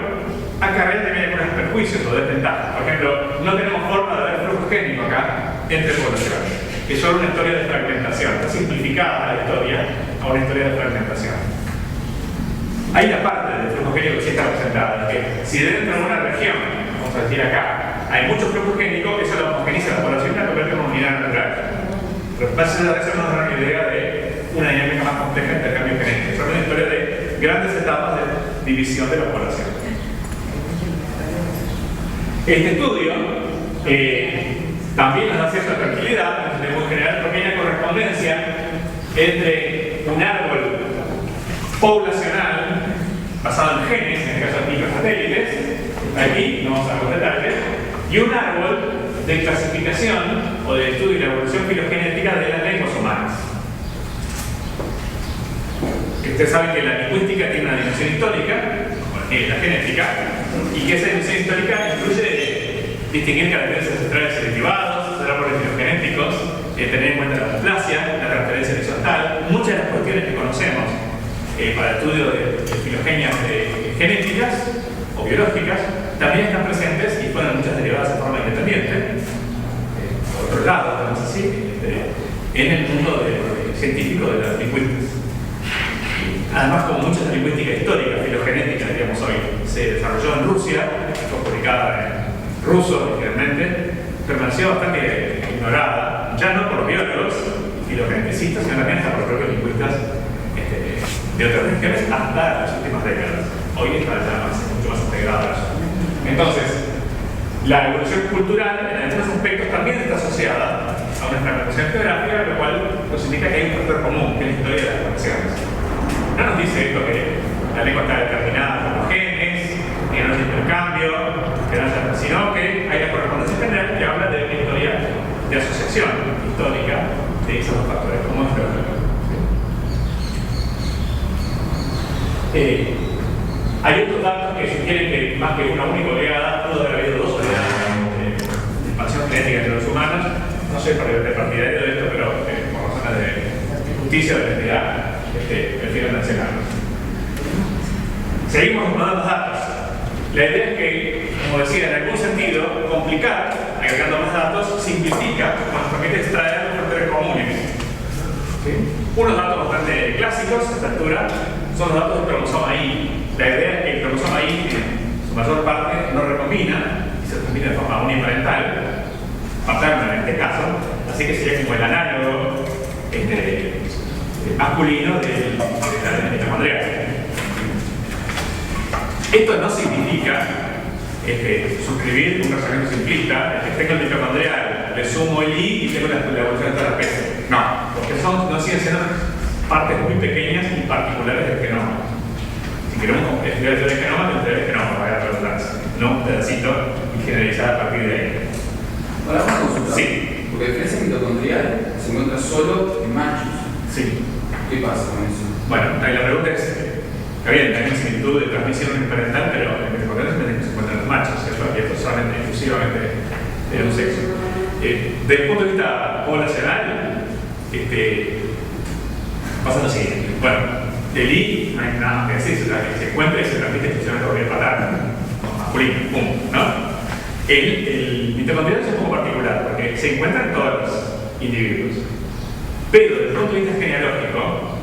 acarrea también algunos perjuicios o desventajas. Por ejemplo, no tenemos forma de ver flujo génico acá entre poblaciones, que es solo una historia de fragmentación, está simplificada la historia a una historia de fragmentación. Hay una parte del flujo génico que sí está representada, que si dentro de una región, vamos a decir acá, hay mucho flujo génico, eso lo homogeniza la población y la convierte en una unidad natural. Pero básicamente eso nos da una idea de una dinámica más compleja de intercambio genético. Es una historia de grandes etapas de división de la población. Este estudio también nos da cierta tranquilidad, tenemos que generar pequeña correspondencia entre un árbol poblacional basado en genes, en este caso microsatélites, aquí no vamos a ver los detalles, y un árbol de clasificación o de estudio de la evolución filogenética de las lenguas humanas. Ustedes saben que la lingüística tiene una dimensión histórica, como la genética, y que esa dimensión histórica incluye distinguir caracteres ancestrales selectivados, hacer árboles filogenéticos, tener en cuenta la displasia, la transferencia horizontal, muchas de las cuestiones que conocemos para el estudio de filogenias genéticas o biológicas también están presentes y fueron muchas derivadas de forma independiente, por otro lado, digamos así, en el mundo científico de las lingüísticas. Además, como mucha de la lingüística histórica, filogenética, diríamos hoy, se desarrolló en Rusia, fue publicada en ruso originalmente, permaneció bastante ignorada, ya no por biólogos filogeneticistas, sino también hasta por propios lingüistas de otras regiones hasta las últimas décadas. Hoy está ya mucho más integrada. Entonces, la evolución cultural en algunos aspectos también está asociada a una fragmentación geográfica, lo cual nos indica que hay un factor común, que es la historia de las poblaciones. No nos dice esto que la lengua está determinada por los genes, que no es intercambio, sino que hay la correspondencia general que habla de una historia de asociación histórica de esos dos factores comunes. Hay otros datos que sugieren que más que una única oleada, pudo haber habido dos oleadas de expansión genética entre los humanos. No soy partidario de esto, pero por razones de justicia o de honestidad, prefiero mencionarlo. Seguimos acomodando datos. La idea es que, como decía, en algún sentido, complicar, agregando más datos, simplifica, nos permite extraer los factores comunes. ¿Sí? Unos datos bastante clásicos a esta altura son los datos del cromosoma Y. La idea es que el cromosoma Y, en su mayor parte, no recombina y se recombina de forma uniparental, paterna en este caso, así que sería como el análogo masculino de la mitocondrial. Esto no significa suscribir un razonamiento simplista, que tengo el mitocondrial, le sumo el Y y tengo la evolución de toda la especie. No, porque no siguen siendo partes muy pequeñas y particulares del genoma. Si queremos estudiar el genoma, tenemos que estudiar el genoma para la redundancia, no un pedacito y generalizar a partir de ahí. Ahora vamos a consultar. Sí. Porque la diferencia mitocondrial se encuentra solo en machos. Sí. ¿Qué pasa con eso? Bueno, ahí la pregunta es, está bien, hay una similitud de transmisión parental, pero en mitocondrial se encuentran los machos. Desde el punto de vista poblacional, pasa lo siguiente. Bueno, del I no hay nada más que decir, o sea, que se encuentra y se transmite exclusivamente por el paterno, masculino, pum, ¿no? El mitocondrial es un poco particular, porque se encuentra en todos los individuos. Pero desde el punto de vista genealógico,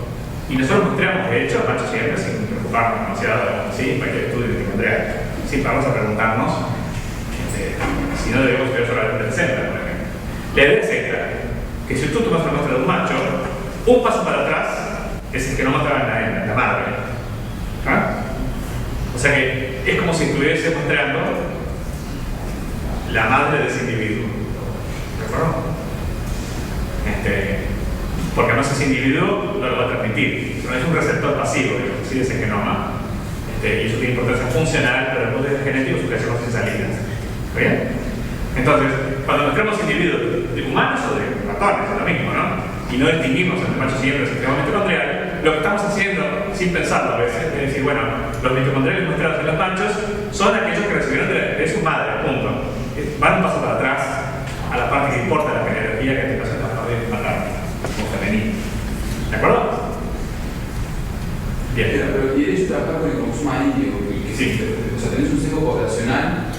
y nosotros mostramos, de hecho, machos y hembras sin preocuparnos demasiado, ¿sí? Cualquier estudio mitocondrial, siempre vamos a preguntarnos si no debemos estudiar solamente el centro, por ejemplo. La idea es esta, que si tú tomas una muestra de un macho, un paso para atrás es el que no mostraba en la madre. ¿Ah? O sea que es como si estuviese mostrando la madre de ese individuo. ¿De acuerdo? Porque además ese individuo no lo va a transmitir. No es un receptor pasivo, de ese genoma. Y eso tiene importancia funcional, pero desde el punto de vista genético sus creaciones sin salidas. ¿Está bien? Entonces, cuando mostramos individuos de humanos o de ratones, es lo mismo, ¿no? Y no distinguimos entre machos y hembras entre mitocondrial, lo que estamos haciendo, sin pensarlo a veces, es decir, bueno, los mitocondriales mostrados en los machos son aquellos que recibieron de su madre, punto. Van un paso para atrás a la parte que importa de la genealogía, que en este caso es la parte materna, como femenina. ¿De acuerdo? Bien. Pero y esto acá con el consumo anímico, que sí. O sea, tenés un sesgo poblacional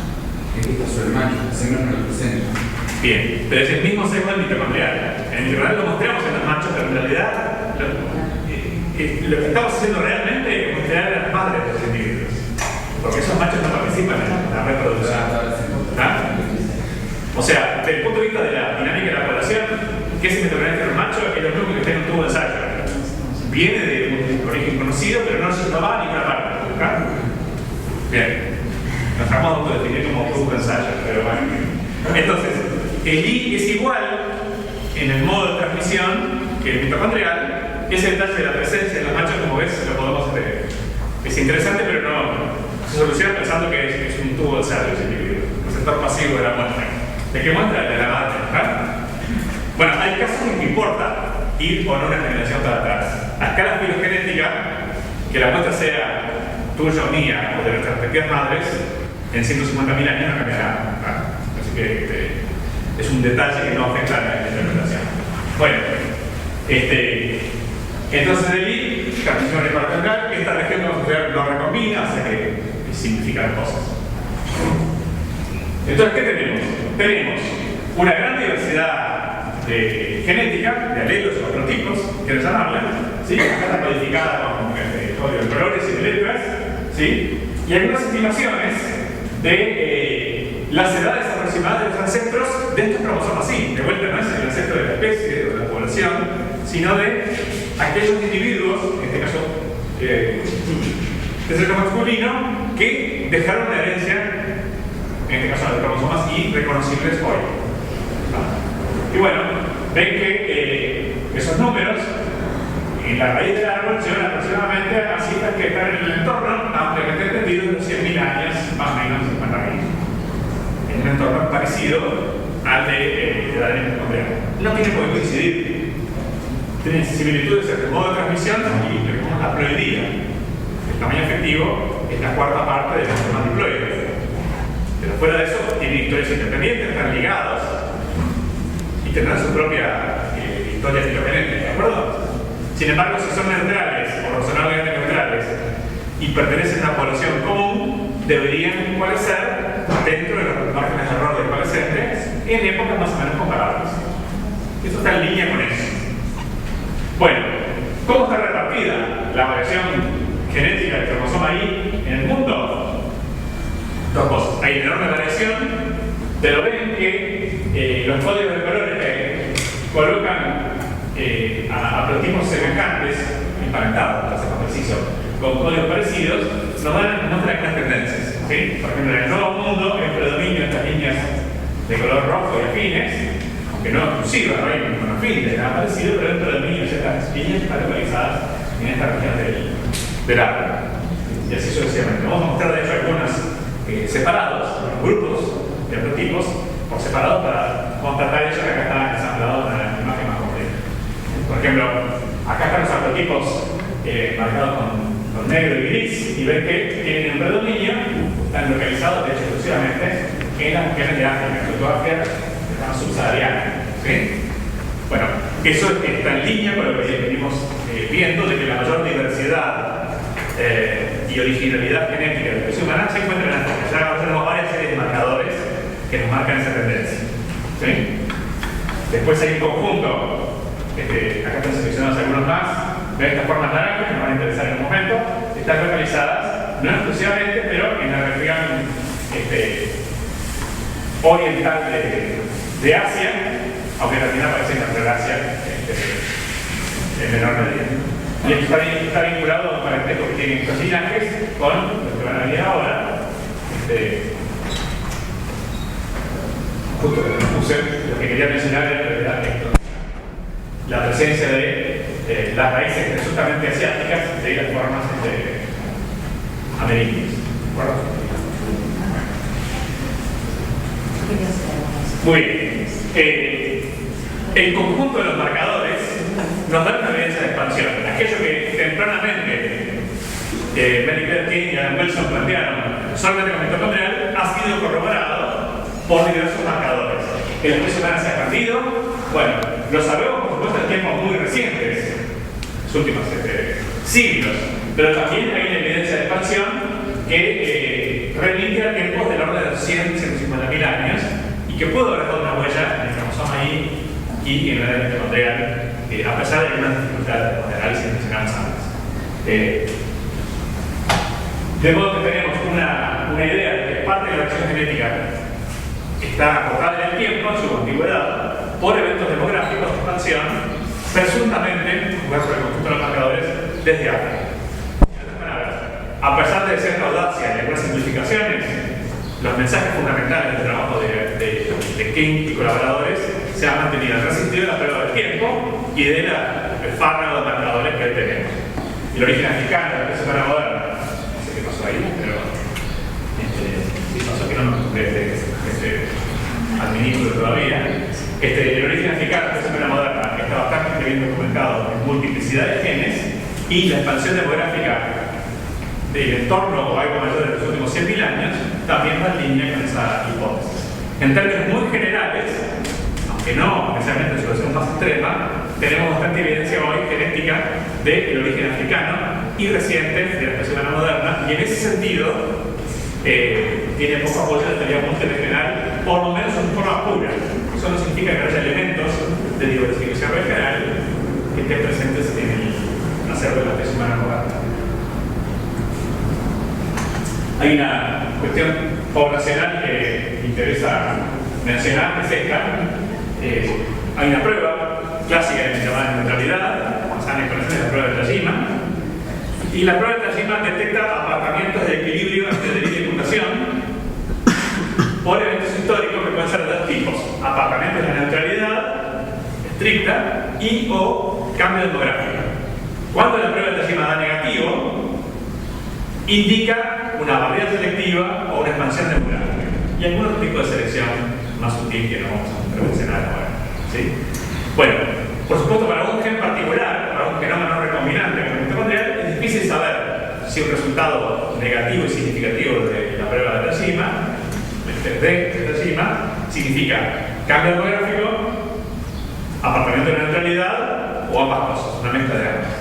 que está sobre el macho, las hembras no lo presentan. Bien, pero es el mismo sesgo del mitocondrial. En el mitocondrial lo mostramos en los machos, pero en realidad lo que estamos haciendo realmente es mostrar a las madres de los individuos. Porque esos machos no participan en la reproducción. ¿Ah? O sea, desde el punto de vista de la dinámica de la población, ¿qué es el mitocondrial de los machos? Es lo mismo que está en un tubo de ensayo. Viene de un origen conocido, pero no va a ninguna parte. ¿Ah? Bien. Nos estamos autodefiniendo como tubo de ensayo, pero bueno. Entonces, el I es igual en el modo de transmisión que el mitocondrial. Ese detalle de la presencia en los machos, como ves, lo podemos ver. Es interesante, pero no se soluciona pensando que es un tubo de ensayo ese individuo, el receptor pasivo de la muestra. ¿De qué muestra? De la madre. ¿Ah? Bueno, hay casos en que importa ir o no una generación para atrás. A escala filogenética, que la muestra sea tuya o mía o de nuestras respectivas madres, en 150.000 años no cambiará. ¿Ah? Así que es un detalle que no afecta a la interpretación. Bueno, entonces de ahí, transmisión paratoral, esta región que vamos a estudiar lo recombina, o sea que significa las cosas. Entonces, ¿qué tenemos? Tenemos una gran diversidad genética, de alelos o protipos, que llamarla, ¿sí? Acá está codificada con código de colores y de letras, ¿sí? Y algunas estimaciones de las edades aproximadas de los ancestros de estos cromosomas. Sí, de vuelta no es el ancestro de la especie o de la población, sino de aquellos individuos, en este caso de sexo masculino, que dejaron una herencia, en este caso de cromosomas Y, reconocibles hoy. Y bueno, ven que esos números en la raíz del árbol llevan aproximadamente a cifras que están en el entorno, ampliamente entendido, de unos 100.000 años, más o menos 50.000. En un entorno parecido al de la ADN mitocondrial. No tiene por qué coincidir. Tienen similitudes entre el modo de transmisión y lo que llamamos la ploidía. El tamaño efectivo es la cuarta parte de los sistemas diploides. Pero fuera de eso, tienen historias independientes, están ligados y tendrán su propia historia filogenética, ¿de acuerdo? Sin embargo, si son neutrales o razonablemente neutrales y pertenecen a una población común, deberían coalescer dentro de los márgenes de error del coalescente en épocas más o menos comparables. Eso está en línea con eso. Bueno, ¿cómo está repartida la variación genética del cromosoma Y en el mundo? Dos cosas. Hay una enorme variación, pero ven que los códigos de colores que colocan a prototipos semejantes, emparentados, para ser más preciso, con códigos parecidos, nos muestran algunas tendencias. ¿Sí? Por ejemplo, en el Nuevo Mundo, el predominio de estas líneas de color rojo y afines, aunque no exclusivas, no hay ningún afín de nada parecido, pero el predominio de estas líneas están localizadas en esta región del árbol. Y así sucesivamente. Vamos a mostrar de hecho algunos separados, grupos de prototipos por separado para constatar eso que acá está ensamblado en una imagen más completa. Por ejemplo, acá están los prototipos marcados con negro y gris, y ven que tienen un predominio, están localizados de hecho exclusivamente en las regiones de África, en África, llama subsahariana. ¿Sí? Bueno, eso está en línea con lo que venimos viendo, de que la mayor diversidad y originalidad genética de la especie humana se encuentra en África. Ya tenemos varias series de marcadores que nos marcan esa tendencia. ¿Sí? Después hay un conjunto, acá están seleccionados algunos más, de estas formas naranjas que nos van a interesar en un momento, están localizadas, no exclusivamente, pero en la región oriental de Asia, aunque también aparece en Australasia en menor medida. Y esto está vinculado a un parentesco que tienen estos linajes con lo que van a venir ahora. Justo lo que puse, lo que quería mencionar era en realidad esto: la presencia de las raíces presuntamente asiáticas de las formas amerindias. ¿De acuerdo? Muy bien. El conjunto de los marcadores nos da una evidencia de expansión. Aquello que tempranamente Mary Claire King y Adam Wilson plantearon solamente con mitocondrial ha sido corroborado por diversos marcadores. Que la especie humana se ha expandido, bueno, lo sabemos por supuesto en tiempos muy recientes, los últimos siglos, pero también hay una evidencia de expansión que remite a tiempos del orden de los 100-150.000 años y que pudo haber dejado una huella en el cromosoma y en la edad mitocondrial, a pesar de algunas dificultades de análisis mencionadas antes. De modo que tenemos una idea de que parte de la acción genética está acordada en el tiempo, en su antigüedad, por eventos demográficos de expansión, presuntamente, jugados por el conjunto de los marcadores, desde África. A pesar de cierta audacia y algunas simplificaciones, los mensajes fundamentales del trabajo de King y colaboradores se han mantenido, han resistido la prueba del tiempo y del fármaco de marcadores que hoy tenemos. El origen africano, la especie humana moderna, no sé qué pasó ahí, pero sí pasó que no me ocurre administro todavía. El origen africano, la especie humana moderna, está bastante bien documentado en multiplicidad de genes y la expansión demográfica del entorno o algo mayor de los últimos 100.000 años también va en línea con esa hipótesis. En términos muy generales, aunque no necesariamente en su versión más extrema, tenemos bastante evidencia hoy genética del origen africano y reciente de la especie humana moderna, y en ese sentido tiene poco apoyo de la teoría multiregional, por lo menos en forma pura. Eso no significa que haya elementos de diversificación regional que estén presentes en el acervo de la especie humana moderna. Hay una cuestión poblacional que me interesa mencionar, que es esta. Hay una prueba clásica llamada neutralidad, basada en conocen la prueba de Tajima, y la prueba de Tajima detecta apartamientos de equilibrio entre deriva y mutación por eventos históricos que pueden ser de dos tipos: apartamentos de la neutralidad estricta y o cambio demográfico. Cuando la prueba de Tajima da negativo, indica una barrera selectiva o una expansión demográfica y algún otro tipo de selección más sutil que no vamos a mencionar ahora. ¿Sí? Bueno, por supuesto, para un gen particular, para un genoma no recombinante como el mitocondrial, es difícil saber si un resultado negativo y significativo de la prueba de Tajima, el test de Tajima, significa cambio demográfico, apartamiento de neutralidad o ambas cosas, una mezcla de ambas.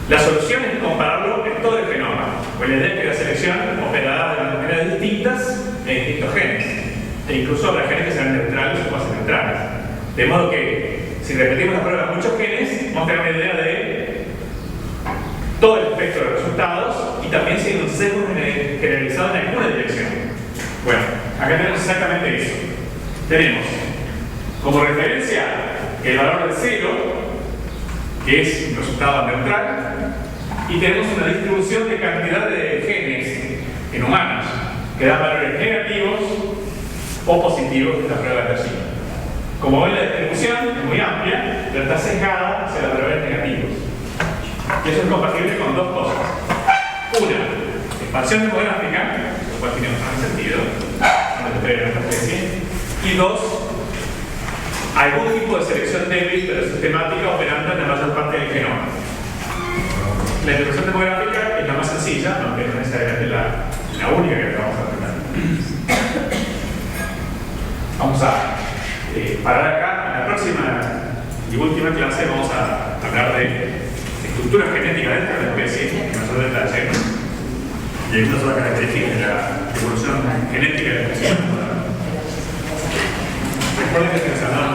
La solución es compararlo en todo el genoma, con la idea de que la selección operará de maneras distintas en distintos genes, e incluso habrá genes que serán neutrales o cuasi neutrales. De modo que, si repetimos la prueba en muchos genes, vamos a tener una idea de todo el espectro de resultados y también si hay un sesgo generalizado en alguna dirección. Bueno, acá tenemos exactamente eso. Tenemos como referencia el valor del 0, que es un resultado neutral, y tenemos una distribución de cantidad de genes en humanos que dan valores negativos o positivos de esta prueba de Tajima. Como ven, la distribución es muy amplia, pero está sesgada hacia los valores negativos. Y eso es compatible con dos cosas. Una, expansión demográfica, lo cual tiene bastante sentido, en nuestra especie. Y dos, algún tipo de selección débil pero sistemática operando en la mayor parte del genoma. La distribución demográfica es la más sencilla, aunque no es necesariamente la única que vamos a tratar. Vamos a parar acá. En la próxima y última clase vamos a hablar de estructuras genéticas dentro de la especie, que nosotros detallemos. Y hay una sola característica de la evolución genética de la especie. Recuerden que se nos hablaba